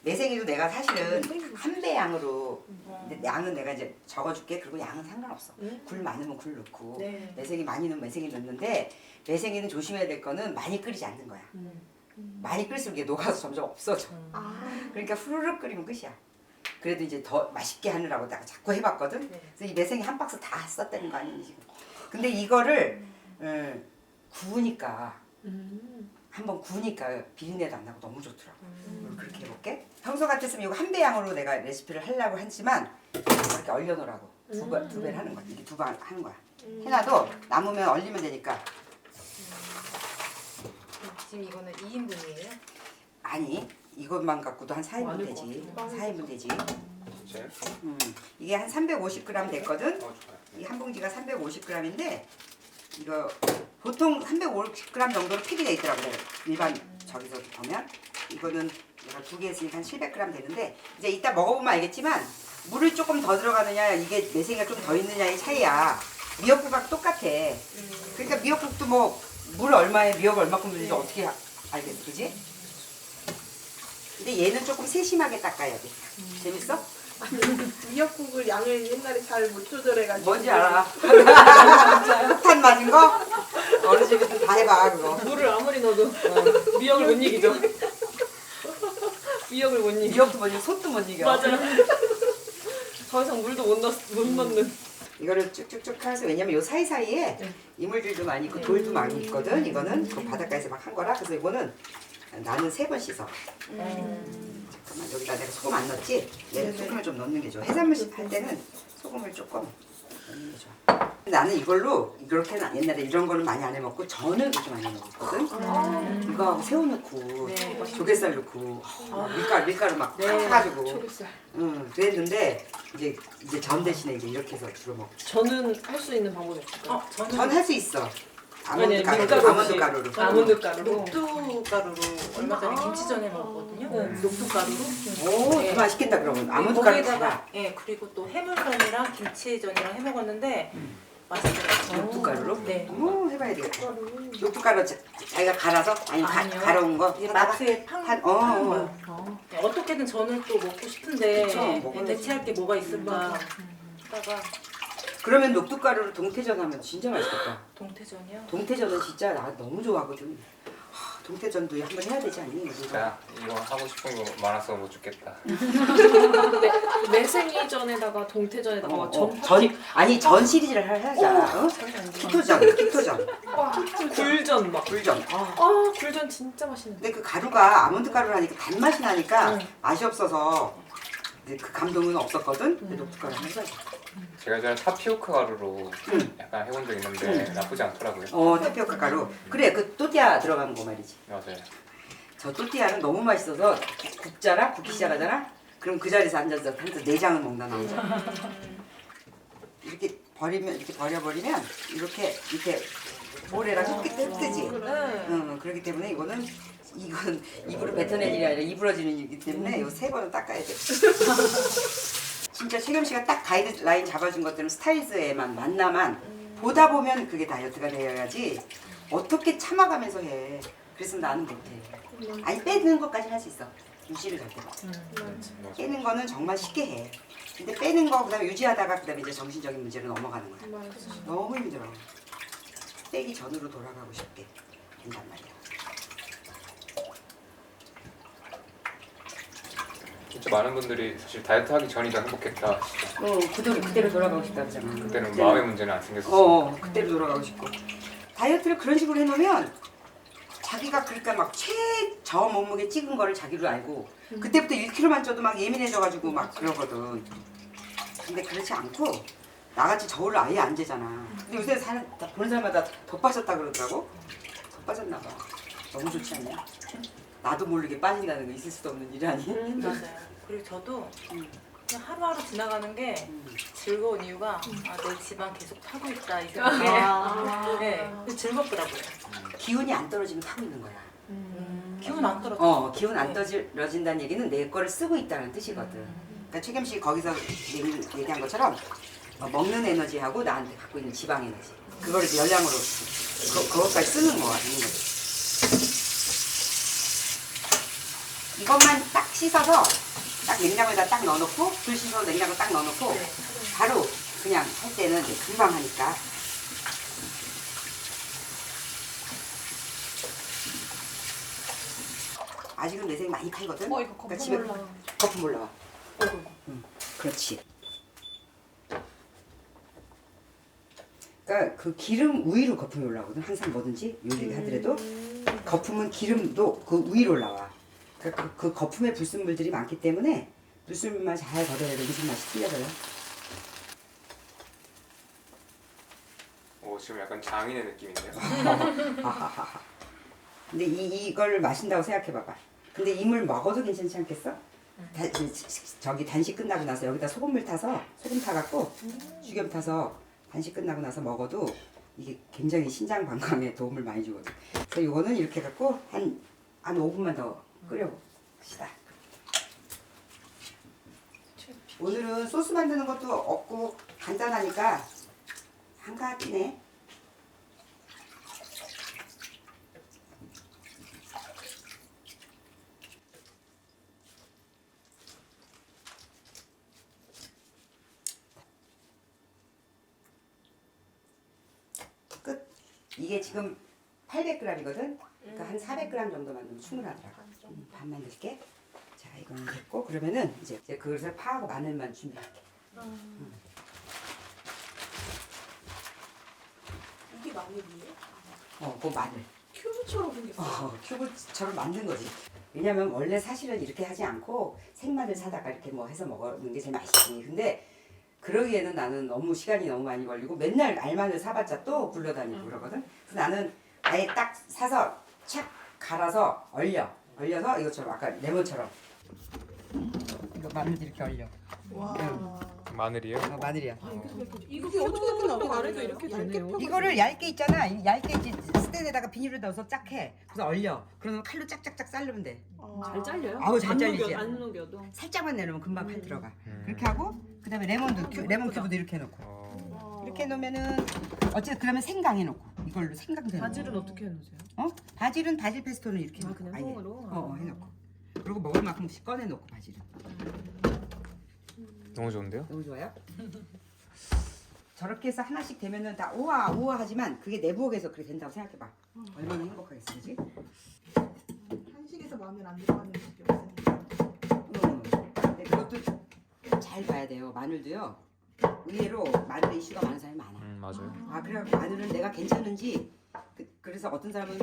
매생이도 내가 사실은 한 배 양으로 근데 양은 내가 이제 적어줄게. 그리고 양은 상관없어. 굴 많으면 굴 넣고 네. 매생이 많이 넣으면 매생이 넣는데 매생이는 조심해야 될 거는 많이 끓이지 않는 거야. 많이 끓일수록 이게 녹아서 점점 없어져. 그러니까 후루룩 끓이면 끝이야. 그래도 이제 더 맛있게 하느라고 내가 자꾸 해봤거든. 그래서 이 매생이 한 박스 다 썼다는 거 아니니 지금. 근데 이거를 구우니까 한번 구우니까 비린내도 안 나고 너무 좋더라고. 그렇게 해볼게. 평소 같았으면 이거 한 배 양으로 내가 레시피를 하려고 했지만 이렇게 얼려놓으라고 두 배를 하는 거야. 이렇게 두 번 하는 거야. 해놔도 남으면 얼리면 되니까. 지금 이거는 2인분이에요? 아니 이것만 갖고도 한 4인분 되지. 4인분 되지. 진짜요? 이게 한 350g 됐거든. 좋아요. 이 한 봉지가 350g인데 이거 보통 350g 정도로 팩이 돼 있더라고요. 일반 저기서 보면 이거는 내가 2개 했으니까 한 700g 되는데 이제 이따 먹어보면 알겠지만 물을 조금 더 들어가느냐 이게 매생이가 좀 더 있느냐의 차이야. 미역국하고 똑같아. 그러니까 미역국도 뭐 물 얼마에 미역 얼마큼 넣는지 어떻게 알겠어, 그지? 근데 얘는 조금 세심하게 닦아야 돼. 재밌어? 미역국을 양을 옛날에 잘 못 조절해가지고. 뭔지 알아? 폭탄 맞은 거? 어느 집에서 다 해봐 그거. 물을 아무리 넣어도 미역을 못 이기죠. 미역을 못 이기. 미역도 못 이겨, 솥도 못 이겨. 맞아요. 더 이상 물도 못 넣는. 이거를 쭉쭉쭉 해서 왜냐면 요 사이사이에 이물질도 많이 있고 돌도 많이 있거든. 이거는 그 바닷가에서 막 한 거라. 그래서 이거는 나는 3번 씻어. 잠깐만 여기다 내가 소금 안 넣었지? 얘는 소금을 좀 넣는 게 좋아. 해산물 할 때는 소금을 조금 넣는 게 좋아. 나는 이걸로 이렇게 옛날에 이런 거는 많이 안 해먹고 전을 그렇게 많이 먹었거든. 이거하고 새우 넣고 조갯살 넣고 밀가루 막 타가지고. 초록살. 그랬는데 이제 전 대신에 이제 이렇게 해서 주로 먹. 저는 할 수 있는 방법이 없을까요? 저는 전 할 수 있어. 아니, 아몬드 가루, 밀가루 아몬드 없이. 가루로. 아몬드 가루로. 녹두 가루로 얼마 전에 김치전에 먹었거든요. 녹두 가루로. 오, 더 맛있겠다 그러면. 아몬드 가루 달아. 거기에다가 그리고 또 해물전이랑 김치전이랑 해먹었는데 맛있어요. 녹두 가루로? 네. 오, 해봐야 되겠다. 녹두 가루 자기가 갈아서 아니 아니요. 갈아온 거. 이거 따라? 마트에 파는 거예요. 어떻게든 전을 또 먹고 싶은데 그쵸, 먹어야지. 대체할 게 뭐가 있을까 하다가 그러면 녹두 가루로 동태전 하면 진짜 맛있겠다. 동태전이요? 동태전은 진짜 나 너무 좋아하거든. 동태전도 한번 해야 되지 않니? 진짜 이거 하고 싶은 거 많아서 못 죽겠다. 매생이전에다가 동태전에다가 막 전 시리즈를 하자. 키토전. 굴전 막. 굴전. 굴전 진짜 맛있는데. 근데 그 가루가 아몬드 가루를 하니까 단맛이 나니까 맛이 없어서 이제 그 감동은 없었거든. 근데 녹두 가루 한번 해봐야 제가 예전에 타피오카 가루로 약간 해본 적 있는데 나쁘지 않더라고요. 타피오카 가루. 그래, 그 또띠아 들어간 거 말이지. 맞아요. 저 또띠아는 너무 맛있어서 굽잖아? 굽기 시작하잖아? 그럼 그 자리에서 앉아서 내장을 먹나 나 혼자. 이렇게 버려버리면 이렇게 모래랑 흙뜨지. 그렇기 때문에 이건 입으로 뱉어낼 일이 아니라 입으로지는 일이기 때문에 이 3번은 닦아야 돼. 진짜 최겸 씨가 딱 가이드라인 잡아준 것들은 스타일즈에만 만나만 보다 보면 그게 다이어트가 되어야지 어떻게 참아가면서 해. 그래서 나는 못해. 아니 빼는 것까지는 할 수 있어. 유지를 할 때. 빼는 거는 정말 쉽게 해. 근데 빼는 거 그다음에 유지하다가 그다음에 이제 정신적인 문제로 넘어가는 거야. 너무 힘들어. 빼기 전으로 돌아가고 싶게 된단 말이야. 진짜 많은 분들이 사실 다이어트 하기 전이 더 행복했다. 그대로 돌아가고 싶다 그러잖아. 그때는 마음의 문제는 안 생겼었어. 그때로 돌아가고 싶고. 다이어트를 그런 식으로 해놓으면 자기가 그러니까 막 최저 몸무게 찍은 거를 자기로 알고 그때부터 1kg만 쪄도 막 예민해져가지고 막 그러거든. 근데 그렇지 않고 나같이 저울을 아예 안 재잖아. 근데 요새 보는 사람마다 더 빠졌다 그러더라고. 더 빠졌나 봐. 너무 좋지 않냐? 나도 모르게 빠진다는 거 있을 수도 없는 일 아니? 맞아요. 그리고 저도 그냥 하루하루 지나가는 게 즐거운 이유가 내 지방 계속 타고 있다 이 생각에 네, 즐겁더라고요. 기운이 안 떨어지면 타고 있는 거야. 기분 안 떨어져. 기운 안 떨어진다는 얘기는 내 거를 쓰고 있다는 뜻이거든. 그러니까 최겸 씨 거기서 얘기한 것처럼 먹는 에너지하고 나한테 갖고 있는 지방 에너지 그거를 열량으로 그것까지 쓰는 거야. 이것만 딱 씻어서 딱 냉장고에다 딱 넣어놓고 불 씻어서 냉장고 딱 넣어놓고 바로 그냥 할 때는 이제 금방 하니까. 아직은 내생이 많이 칼거든. 이거 거품 그러니까 집에 올라와. 거품 올라와. 그렇지. 그러니까 그 기름 위로 거품이 올라오거든. 항상 뭐든지 요리를 하더라도 거품은 기름도 그 위로 올라와. 그러니까 그 거품에 불순물들이 많기 때문에 불순물만 잘 걷어내야 음식 맛이 틀려져요. 오, 지금 약간 장인의 느낌인데요. 근데 이걸 마신다고 생각해봐봐. 근데 이 물 먹어도 괜찮지 않겠어? 저기 단식 끝나고 나서 여기다 소금 타갖고 죽염 타서 단식 끝나고 나서 먹어도 이게 굉장히 신장 건강에 도움을 많이 주거든. 그래서 이거는 이렇게 갖고 한 5분만 더 끓여봅시다. 오늘은 소스 만드는 것도 없고 간단하니까 한가하네. 끝. 이게 지금 800g이거든. 그러니까 한 400g 정도 만들면 충분하더라고. 반 만들게. 자, 이거는 됐고 그러면은 이제 그릇을 파하고 마늘만 준비할게. 이게 마늘이에요? 그 마늘. 큐브처럼 생겼어. 큐브처럼 만든 거지. 왜냐면 원래 사실은 이렇게 하지 않고 생마늘 사다가 이렇게 뭐 해서 먹는 게 제일 맛있지. 근데 그러기에는 나는 너무 시간이 너무 많이 걸리고 맨날 알마늘 사봤자 또 굴러다니고 그러거든. 그래서 나는 아예 딱 사서 착 갈아서 얼려서 이것처럼 아까 레몬처럼 이거 마늘도 이렇게 얼려. 와. 마늘이요? 마늘이야. 이게 어떻게 이렇게 나오고 안에도 이렇게 되네요. 이거를 얇게 있잖아. 얇게 이제 스텐에다가 비닐을 넣어서 쫙 해. 그래서 얼려. 그러면 칼로 짝짝짝 자르면 돼. 잘 잘려요? 아우, 잘 잘리지. 안 녹여도. 살짝만 내놓으면 금방 칼 들어가. 그렇게 하고 그다음에 레몬 큐브도 이렇게 해놓고 이렇게 놓으면은 어쨌든 그러면 생강해 놓고 이걸로 생강돼. 바질은 어떻게 해놓으세요? 바질은 바질 페스토는 이렇게 아, 해놓고 그냥 아예. 통으로? 해놓고 그리고 먹을 만큼씩 꺼내 놓고 바질은 너무 좋은데요? 너무 좋아요. 저렇게 해서 하나씩 되면은 다 우와 하지만 그게 내 부엌에서 그렇게 된다고 생각해봐. 얼마나 행복하겠어, 그지? 한식에서 마늘 안 들어가는 음식이 없어요. 근데 그것도 잘 봐야 돼요. 마늘도요. 의외로 마늘 이슈가 많은 사람이 많아. 맞아요. 그래갖고 마늘은 내가 괜찮은지 그래서 어떤 사람은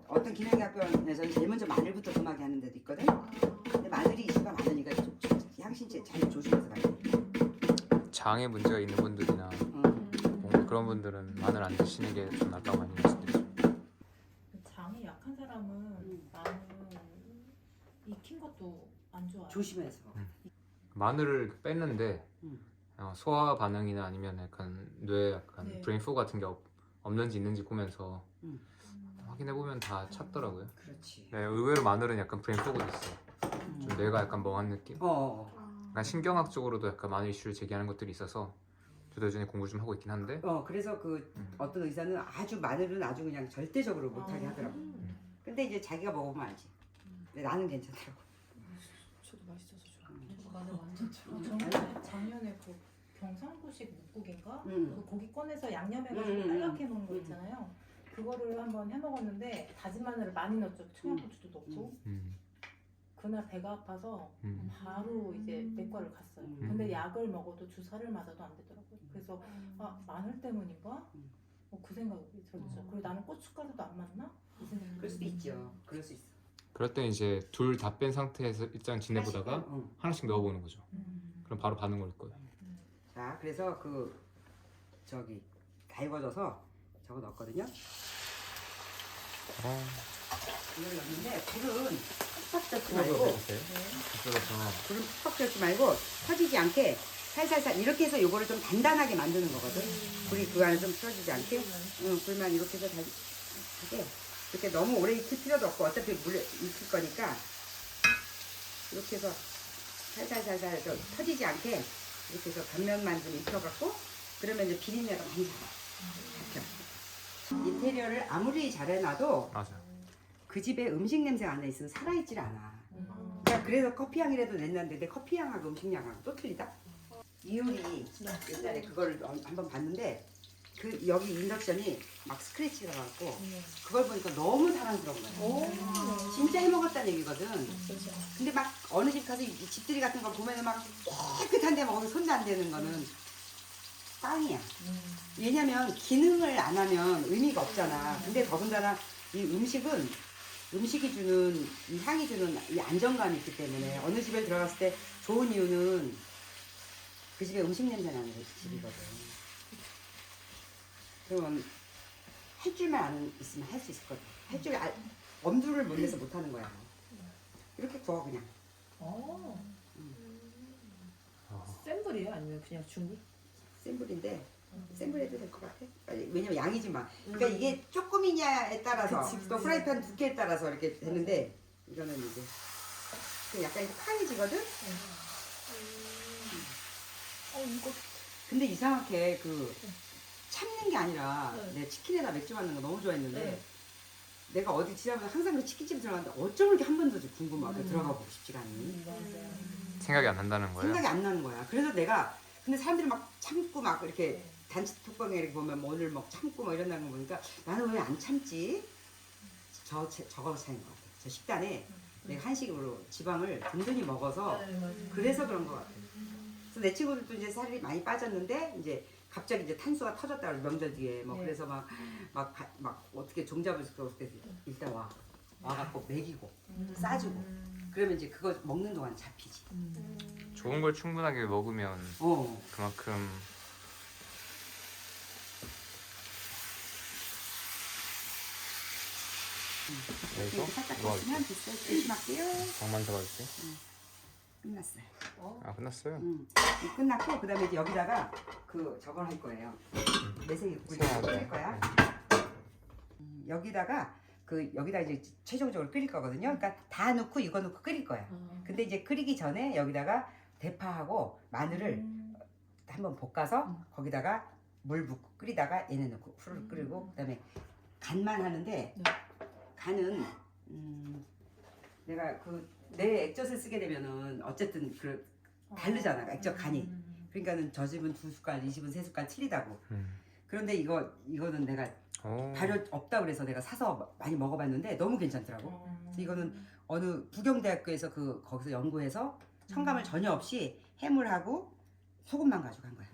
어떤 기능의학병원에서는 제일 먼저 마늘부터 금하게 하는 데도 있거든. 근데 마늘이 이슈가 많으니까 향신채 잘 조심해서 봐야 돼. 장에 문제가 있는 분들이나 뭔가 그런 분들은 마늘 안 드시는 게 좀 낫다고 많이 말씀드리죠. 장이 약한 사람은 마늘 익힌 것도 안 좋아요. 조심해서. 마늘을 뺐는데 소화 반응이나 아니면 약간 뇌 네. 브레인포 같은 게 없는지 있는지 보면서 확인해 보면 다 찾더라고요. 그렇지. 네, 의외로 마늘은 약간 브레인포가 있어요. 좀 뇌가 약간 멍한 느낌. 약간 신경학적으로도 약간 마늘 이슈를 제기하는 것들이 있어서 저도 예전에 공부 좀 하고 있긴 한데. 그래서 어떤 의사는 마늘은 아주 그냥 절대적으로 못하게 하더라고. 근데 이제 자기가 먹으면 알지. 근데 나는 괜찮더라고. 저도 맛있어서 좋아. 마늘 완전 저는 작년에 그 경상도식 묵국인가? 그 고기 꺼내서 양념해가지고 빨갛게 먹는 거 있잖아요. 그거를 한번 해 먹었는데 다진 마늘을 많이 넣었죠. 청양고추도 넣고. 그날 배가 아파서 바로 이제 내과를 갔어요. 근데 약을 먹어도 주사를 맞아도 안 되더라고요. 그래서 마늘 때문인가? 그 생각이 들었죠. 그리고 나는 고춧가루도 안 맞나? 이 생각이 그럴 수도 있죠. 그럴 수 있어. 그럴 때 이제 둘 다 뺀 상태에서 일단 지내보다가 응. 하나씩 넣어보는 거죠. 그럼 바로 반응 올 거예요. 자, 그래서 그 저기 다 익어져서 저거 넣었거든요. 이걸 넣는데 불은 팍팍 젖지 말고 불은 팍팍 젖지 말고 터지지 않게 살살살 이렇게 해서 요거를 좀 단단하게 만드는 거거든. 불이 그 안에 좀 풀어지지 않게. 불만 이렇게 해서 하게. 이렇게 너무 오래 익힐 필요도 없고 어차피 물에 익힐 거니까 이렇게 해서 살살살살 좀 터지지 않게 이렇게 해서 겉면만 좀 익혀갖고 그러면 이제 비린내가 많이 잡혀. 인테리어를 아무리 잘해놔도 맞아요. 그 집에 음식 냄새가 안 나 있으면 살아있질 않아. 그러니까 그래서 커피 향이라도 냈는데 커피 향하고 음식 향하고 또 틀리다. 이효리 옛날에 그걸 한번 봤는데 그 여기 인덕션이 막 스크래치가 나갖고 그걸 보니까 너무 사랑스러운 거야. 진짜 해먹었다는 얘기거든. 근데 막 어느 집 가서 이 집들이 같은 거 보면은 막 깨끗한데 막 어디 손도 안 대는 거는 빵이야. 왜냐면 기능을 안 하면 의미가 없잖아. 근데 더군다나 이 음식이 주는 이 향이 주는 이 안정감이 있기 때문에 어느 집에 들어갔을 때 좋은 이유는 그 집에 음식 냄새 나는 집이거든. 그러면 할 줄만 아는 있으면 할 수 있을 거든. 할 줄 엄두를 못 내서 못 하는 거야. 이렇게 구워 그냥. 센 불이에요? 아니면 그냥 중불? 센 불인데 센 불 해도 될 것 같아. 왜냐면 양이지만. 그러니까 이게 조금이냐에 따라서 또 프라이팬 두께에 따라서 이렇게 되는데 이거는 이제 그 약간 이렇게 팡해지거든. 이거 근데 이상하게 그 참는 게 아니라 내 치킨에다 맥주 맞는 거 너무 좋아했는데 내가 어디 지나면 항상 그 치킨집 들어가는데 어쩜 그렇게 한 번도 궁금하게 들어가 보고 싶지가 않니. 생각이 안 난다는 거예요. 생각이 안 나는 거야. 그래서 내가 근데 사람들이 막 참고 막 이렇게 단체 톡방에 이렇게 보면 뭐 오늘 막 참고 막 이런다는 거 보니까 나는 왜 안 참지? 저거 차이인 것 같아. 저 식단에 내가 한식으로 지방을 든든히 먹어서 그래서 그런 것 같아. 그래서 내 친구들도 이제 살이 많이 빠졌는데 이제 갑자기 이제 탄수가 터졌다 그래서 명절 뒤에 뭐 그래서 막 어떻게 종잡을 수 없을 때 일단 와갖고 먹이고 싸주고 그러면 이제 그거 먹는 동안 잡히지. 좋은 걸 충분하게 먹으면 그만큼 그래서 살짝 이거 끓으면 됐어요. 조심할게요. 장만 잡아줄게. 끝났어요. 아 끝났어요? 이거 끝났고 그다음에 이제 여기다가 그 저걸 할 거예요. 매생이 국을 끓일 거야. 여기다가 여기다 이제 최종적으로 끓일 거거든요. 그러니까 다 넣고 이거 넣고 끓일 거야. 근데 이제 끓이기 전에 여기다가 대파하고 마늘을 한번 볶아서 거기다가 물 붓고 끓이다가 얘네 넣고 후루룩 끓이고 그다음에 간만 하는데 간은 내가 내 액젓을 쓰게 되면은 어쨌든 다르잖아 액젓 간이. 그러니까는 저 집은 2숟갈, 이 집은 3숟갈 틀리다고. 그런데 이거는 내가 발효 없다 그래서 내가 사서 많이 먹어봤는데 너무 괜찮더라고. 그래서 이거는 어느 부경대학교에서 거기서 연구해서 첨가물 전혀 없이 해물하고 소금만 가지고 한 거야.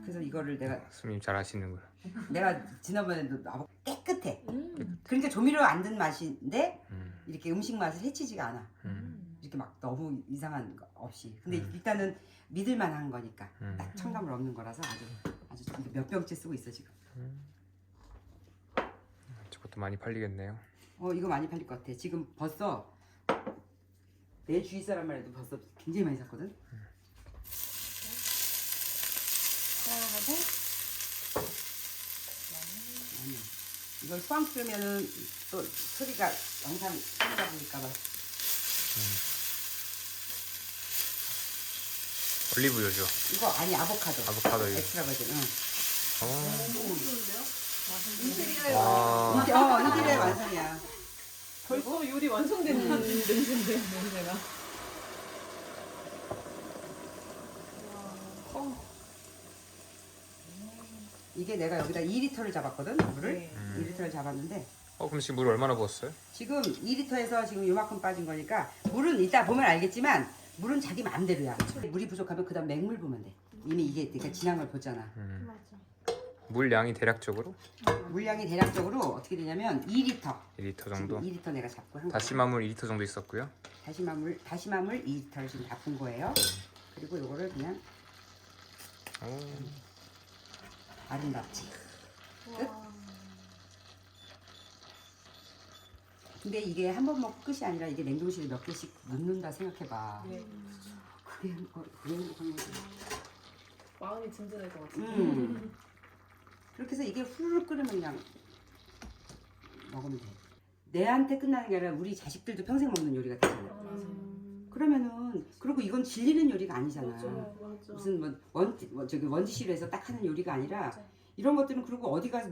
그래서 이거를 스님 잘 아시는구나. 내가 지난번에도 나보고 깨끗해. 그러니까 조미료 안 든 맛인데 이렇게 음식 맛을 해치지가 않아. 이렇게 막 너무 이상한 거 없이. 근데 일단은 믿을만한 거니까 딱 첨가물 없는 거라서 아주 몇 병째 쓰고 있어 지금. 저것도 많이 팔리겠네요. 이거 많이 팔릴 것 같아. 지금 벌써 내 주위 사람만 해도 벌써 굉장히 많이 샀거든. 하고 이걸 수왕 쓰면은 또 소리가 영상 찍어보니까 막 올리브유죠. 이거 아니 아보카도유. 엑스트라 버진. 인테리어의 완성이야. 벌써 요리 완성된 냄새인데 냄새가. 이게 내가 여기다 2리터를 잡았거든 물을. 2리터를 잡았는데 그럼 지금 물 얼마나 부었어요? 지금 2리터에서 지금 요만큼 빠진 거니까 물은 이따 보면 알겠지만 물은 자기 마음대로야. 물이 부족하면 그다음 맹물 부으면 돼. 이미 이게 그러니까 진한 걸 보잖아. 맞아. 물량이 대략적으로 물량이 대략적으로 어떻게 되냐면 2리터. 2리터 정도. 2리터 내가 잡고 한 다시마물 2리터 정도 있었고요. 다시마물 2리터를 지금 다 푼 거예요. 그리고 요거를 그냥 오, 아름답지. 끝. 근데 이게 한 번 먹고 끝이 아니라 이게 냉동실에 몇 개씩 넣는다 생각해봐. 네. 그게 행복한 거지. 마음이 든든할 것 같아요. 그렇게 해서 이게 후루룩 끓으면 그냥 먹으면 돼. 내한테 끝나는 게 아니라 우리 자식들도 평생 먹는 요리가 되잖아. 그러면은 그리고 이건 질리는 요리가 아니잖아. 맞아. 무슨 저기 원지시로에서 딱 하는 요리가 아니라 맞아. 이런 것들은 그리고 어디 가서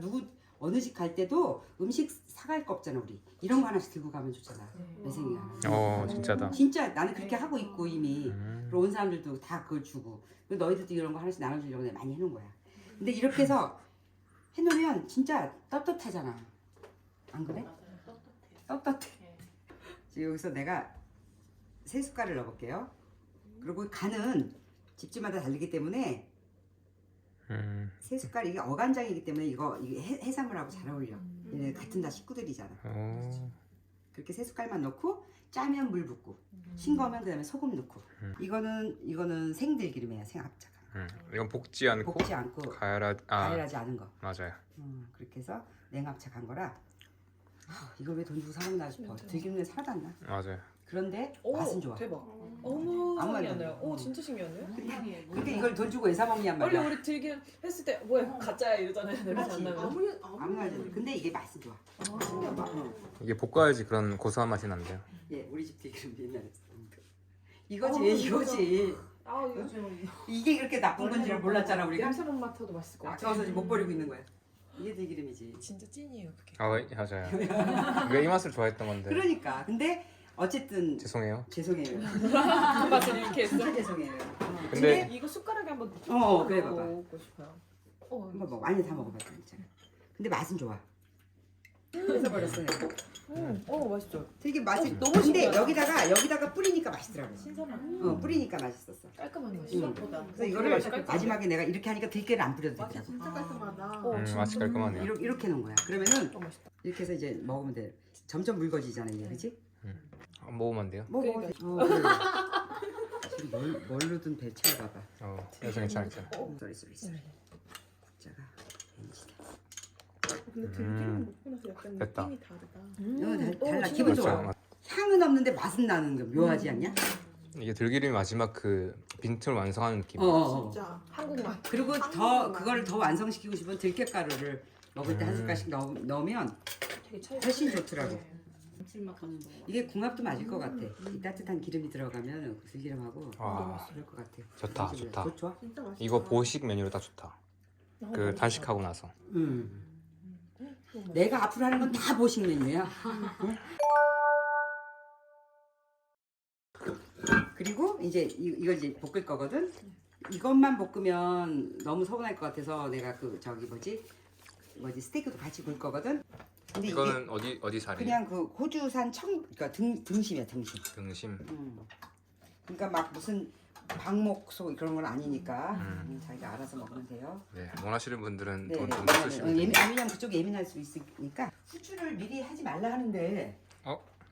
어느 집 갈 때도 음식 사갈 거 없잖아 우리. 이런 거 하나씩 들고 가면 좋잖아. 내 생각에. 진짜다. 진짜 나는 그렇게 하고 있고 이미. 음. 그리고 온 사람들도 다 그걸 주고 그리고 너희들도 이런 거 하나씩 나눠주려고 내가 많이 해놓은 거야. 근데 이렇게 해서 해놓으면 진짜 떳떳하잖아. 안 그래? 떳떳해. 지금 여기서 내가 3숟갈을 넣어볼게요. 그리고 간은 집집마다 다르기 때문에 3숟갈. 이게 어간장이기 때문에 이게 해산물하고 잘 어울려. 얘네 같은 다 식구들이잖아. 오. 그렇게 3숟갈만 넣고 짜면 물 붓고 싱거우면 그다음에 소금 넣고. 이거는 생들기름이야. 생합작. 이건 볶지 않고 볶지 않고 가열하지 않은 거. 맞아요. 그렇게 해서 냉합작한 거라. 이걸 왜 돈 주고 사 먹나 싶어. 들기름에 사도 안 나. 맞아요. 그런데 오, 맛은 좋아. 대박. 어머 아무 말도 안 신기하네요. 해. 오 진짜 신기하네요. 근데 이걸 돈 주고 왜 사 먹냔 원래 말이야. 우리 들기름 했을 때 뭐야 가짜야 이러잖아요. 냄새 안 그렇지. 나면. 아무 말도 안 돼. 근데 이게 맛은 좋아. 이게 볶아야지 그런 고소한 맛이 난대요. 예, 우리 집 들기름 옛날에 이거지. 이거지. 아 요즘 이게 그렇게 나쁜 건지를 몰랐잖아 우리가. 냄새만 맡아도 맛있을 것 같아. 아까워서 지금 못 버리고 있는 거야. 이게 들기름이지. 진짜 찐이에요 그게. 맞아요. 왜 이 맛을 좋아했던 건데. 그러니까. 근데 어쨌든 죄송해요. 죄송해요. 그 맛을 이렇게 했어. 진짜 죄송해요. 근데 이거 숟가락에 한번 그래 봐봐. 먹고 싶어요. 한번 먹어. 많이 다 먹어봐. 진짜. 근데 맛은 좋아. 그래서 버렸어 내가. 맛있죠. 되게 맛이 너무 근데 신기하다. 여기다가 뿌리니까 맛있더라고. 신선한. 뿌리니까 맛있었어. 깔끔한 맛이. 생각보다. 그래서 이거를 깔끔해. 마지막에 내가 이렇게 하니까 들깨를 안 뿌려도 되더라고. 진짜 깔끔하다. 맛이 깔끔하네요. 이렇게 놓은 거야. 그러면은 맛있다. 이렇게 해서 이제 먹으면 돼. 점점 묽어지잖아 이게, 그렇지? 먹으면 안 돼요? 먹어. 그러니까. 그래. 지금 뭘로든 배 채워봐봐. 여성 괜찮았죠. 쏘리. 국자가 벤치다. 근데 들기름 먹고 나서 약간 됐다. 느낌이 다르다. 달라. 진짜 기분 좋아. 그렇죠. 향은 없는데 맛은 나는 게 묘하지 않냐? 이게 들기름이 마지막 그 빈틈을 완성하는 느낌. 진짜. 한국 맛. 그리고 그거를 더 완성시키고 싶으면 들깨가루를 먹을 때 한 숟갈씩 넣으면 되게 차이. 훨씬 좋더라고. 감칠맛 같은 거. 이게 궁합도 맞을 것 같아. 이 따뜻한 기름이 들어가면 그 들기름하고 그럴 것 같아. 좋다, 좋다. 좋아? 진짜 맛있다. 이거 보식 메뉴로 딱 좋다. 그 단식하고 나서. 내가 앞으로 하는 건 다 보식 메뉴야. 그리고 이제 이걸 이제 볶을 거거든. 이것만 볶으면 너무 서운할 것 같아서 내가 그 저기 뭐지 스테이크도 같이 볼 거거든. 근데 이거는 어디 살이에요? 그냥 그 호주산 그러니까 등심이야 등심. 등심. 그러니까 막 무슨 방목소 그런 건 아니니까 자기가 알아서 먹으면 돼요. 네, 원하시는 분들은 네, 돈 좀 왜냐면 쓰시면 돼요. 왜냐면 그쪽이 예민할 수 있으니까 후추를 미리 하지 말라 하는데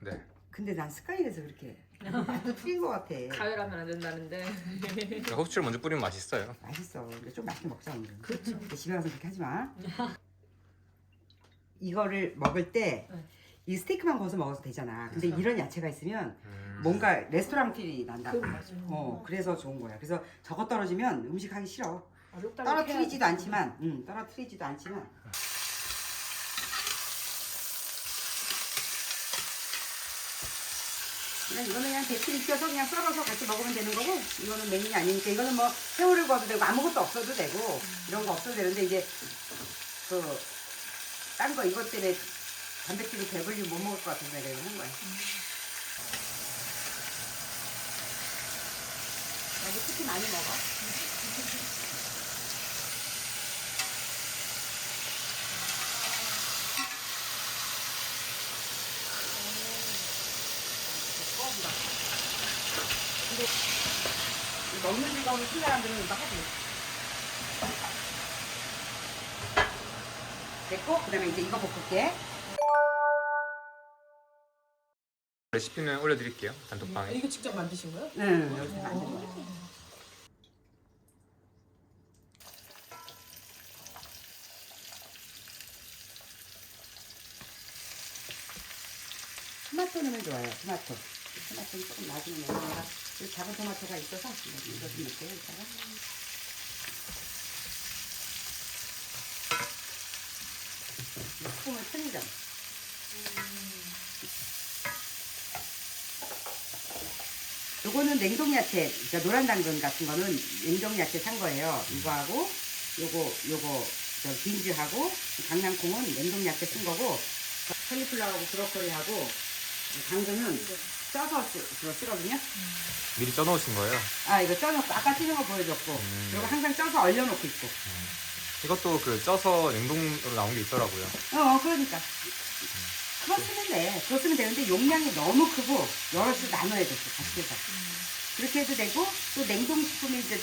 네. 근데 난 습관이 돼서 그렇게 맛도 틀린 것 같아. 가열하면 안 된다는데. 그러니까 후추를 먼저 뿌리면 맛있어요. 맛있어. 근데 좀 맛있게 먹자 오늘. 그렇죠. 집에 가서 그렇게 하지 마. 이거를 먹을 때 이 스테이크만 구워서 먹어도 되잖아. 근데 이런 야채가 있으면 뭔가 레스토랑 필이 난다. 그래서 좋은 거야. 그래서 저거 떨어지면 음식 하기 싫어. 떨어뜨리지도 않지만, 이거는 그냥 대충 익혀서 그냥 썰어서 같이 먹으면 되는 거고, 이거는 메인이 아니니까 이거는 뭐 새우를 구워도 되고 아무것도 없어도 되고 이런 거 없어도 되는데 이제 그 딴 거 이것 때문에 단백질이 배불리 못 먹을 것 같아서 내가 이거 한 거야. 여기 특히 많이 먹어. 먹는 즐거움을 큰 사람들은 이거 하지. 됐고 그다음에 이제 이거 볶을게. 레시피는 올려드릴게요. 단톡방에. 이거 직접 만드신 거예요? 응, 여기서 만든 거야. 토마토 넣으면 좋아요. 토마토는 조금 나중에 넣어야 여기 작은 토마토가 있어서 이거 좀 넣을게요. 이따가. 스푼을 편의점. 요거는 냉동 야채, 그러니까 노란 당근 같은 거는 냉동 야채 산 거예요. 이거하고 요거 저 빈즈하고 강낭콩은 냉동 야채 쓴 거고 캘리플라워하고 브로콜리하고 당근은 쪄서 쓰거든요. 미리 쪄놓으신 거예요? 아 이거 쪄놓고 아까 찌는 거 보여줬고 이거 항상 쪄서 얼려놓고 있고. 이것도 그 쪄서 냉동으로 나온 게 있더라고요. 그러니까 그거 쓰면 돼. 그거 쓰면 되는데 용량이 너무 크고 여럿이 나눠야 돼. 같이 해서 그렇게 해도 되고 또 냉동식품이 이제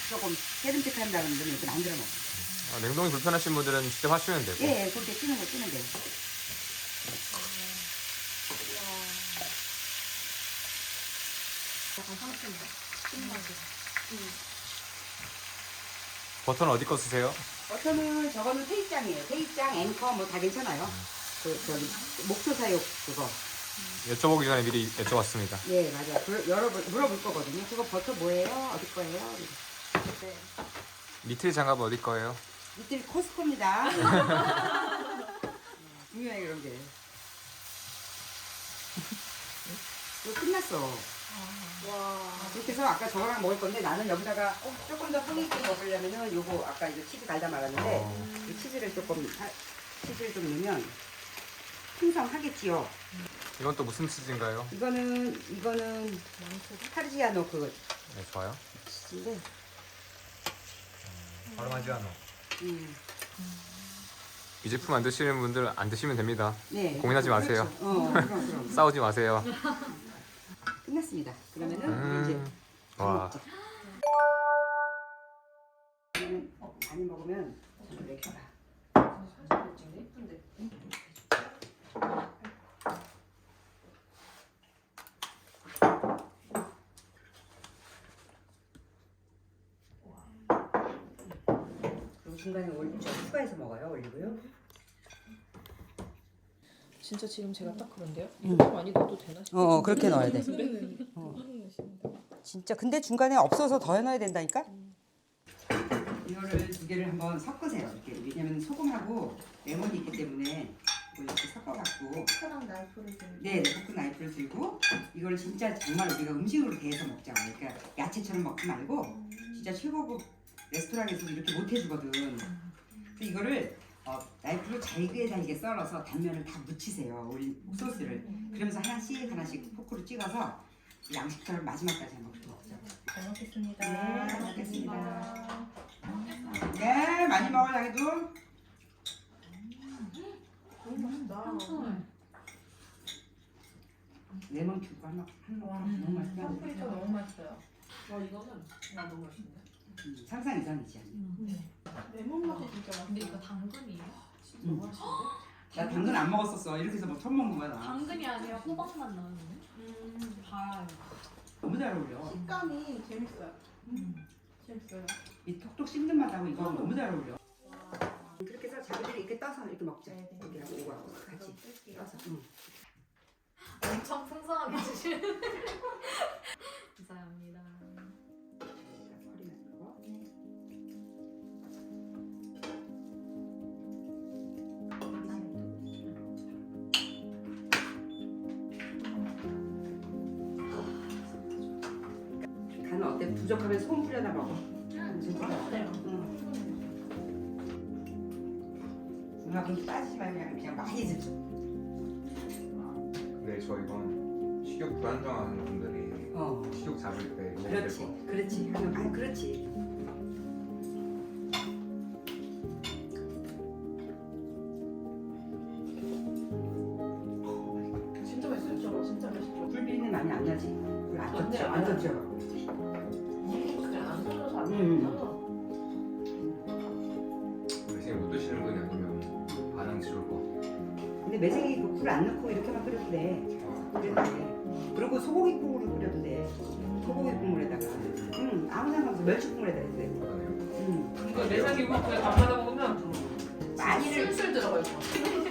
조금 깨름직한다는 분들은 이렇게 만들어 먹어. 냉동이 불편하신 분들은 직접 하시면 되고. 예, 그렇게 찌는 거 찌면 돼. 약간 상큼해. 신맛이. 버터는 어디 거 쓰세요? 버터는 저거는 테이짱이에요. 테이짱, 앵커 뭐 다 괜찮아요. 저기 목초사육 그거. 여쭤보기 전에 미리 여쭤봤습니다. 예, 맞아. 물어볼 거거든요. 그거 버터 뭐예요? 어디 거예요? 네. 니트리 장갑은 어디 거예요? 이들이 코스코입니다. 중요해 그런 게. 이거 끝났어. 와. 이렇게 해서 아까 저거랑 먹을 건데 나는 여기다가 조금 더 성의 있게 먹으려면은 요거 아까 이거 치즈 달다 말았는데 이 치즈를 치즈를 좀 넣으면 풍성하겠지요. 이건 또 무슨 치즈인가요? 이거는 파르지아노 그거 네, 좋아요. 치즈인데. 바르마지아노. 음. 이 제품 안 드시는 분들 안 드시면 됩니다. 네. 고민하지 마세요. 그렇죠. 그럼. 싸우지 마세요. 끝났습니다. 그러면은 이제 와. 먹자. 그러면 많이 먹으면 저를 먹여라. 그리고 중간에 추가해서 먹어요. 올리고요. 진짜 지금 제가 딱 그런데요? 이렇게 많이 넣어도 되나 싶어요. 그렇게 넣어야 돼. 진짜 근데 중간에 없어서 더 넣어야 된다니까? 이거를 두 개를 한번 섞으세요. 이렇게. 왜냐면 소금하고 레몬이 있기 때문에 이걸 이렇게 섞어갖고 포크랑 나이프를 들고. 네, 포크 나이프를 들고 이걸 진짜 정말 우리가 음식으로 대해서 먹자. 그러니까 야채처럼 먹지 말고 진짜 최고급 레스토랑에서 이렇게 못 해주거든. 그래서 이거를 나이프로 잘게 썰어서 단면을 다 묻히세요. 우리 소스를. 그러면서 하나씩 포크로 찍어서 양식처럼 마지막까지 한번 먹자. 잘 먹겠습니다. 네, 잘 먹겠습니다. 네, 많이 먹어 자기도. 너무 맛있다. 레몬 큐브 하나 너무 맛있다. ፓ프리카 너무 맛있어요. 이거는 너무 맛있는데. 상상 이상이지. 레몬 맛이 진짜 맛있어. 근데 이거 당근이에요? 너무 맛있는데? 나 당근 안 먹었었어. 이렇게 해서 뭐 처음 먹는 거야 나. 당근이 아니라 호박만 넣었는데? 다 너무 잘 어울려. 식감이 재밌어요. 재밌어요. 이 톡톡 씹는 맛하고 이거 너무 잘 어울려. 그렇게 해서 자기들이 이렇게 떠서 이렇게 먹자. 이렇게 하고 이거하고 같이 떠서. 엄청 풍성하게 주시는 감사합니다. 간은 어때? 부족하면 소금 뿌려다 먹어. 맛있어요. 중화분 빠지지 말고 그냥 많이 드죠. 근데 저 이건 식욕 불안정한 분들이 식욕 잡을 때 먹을 그렇지, 거. 그렇지. 그렇지. 진짜 맛있어요. 저거 진짜 맛있죠. 꿀비는 많이 안 나지. 안 안 떴죠, 돼요, 안 안 떴죠. 그냥 안 썰어서 안 음. 먹어서. 대신 못 드시는 분이 아니면 매생이 굴 안 넣고 이렇게만 끓여도 돼. 그래도 돼. 그리고 소고기 국물을 끓여도 돼. 소고기 국물에다가. 아무 상관없어. 멸치 국물에다가 해도 돼. 이거 매장이 그냥 밥 받아 먹으면 많이를 술술 들어갈 것 같아.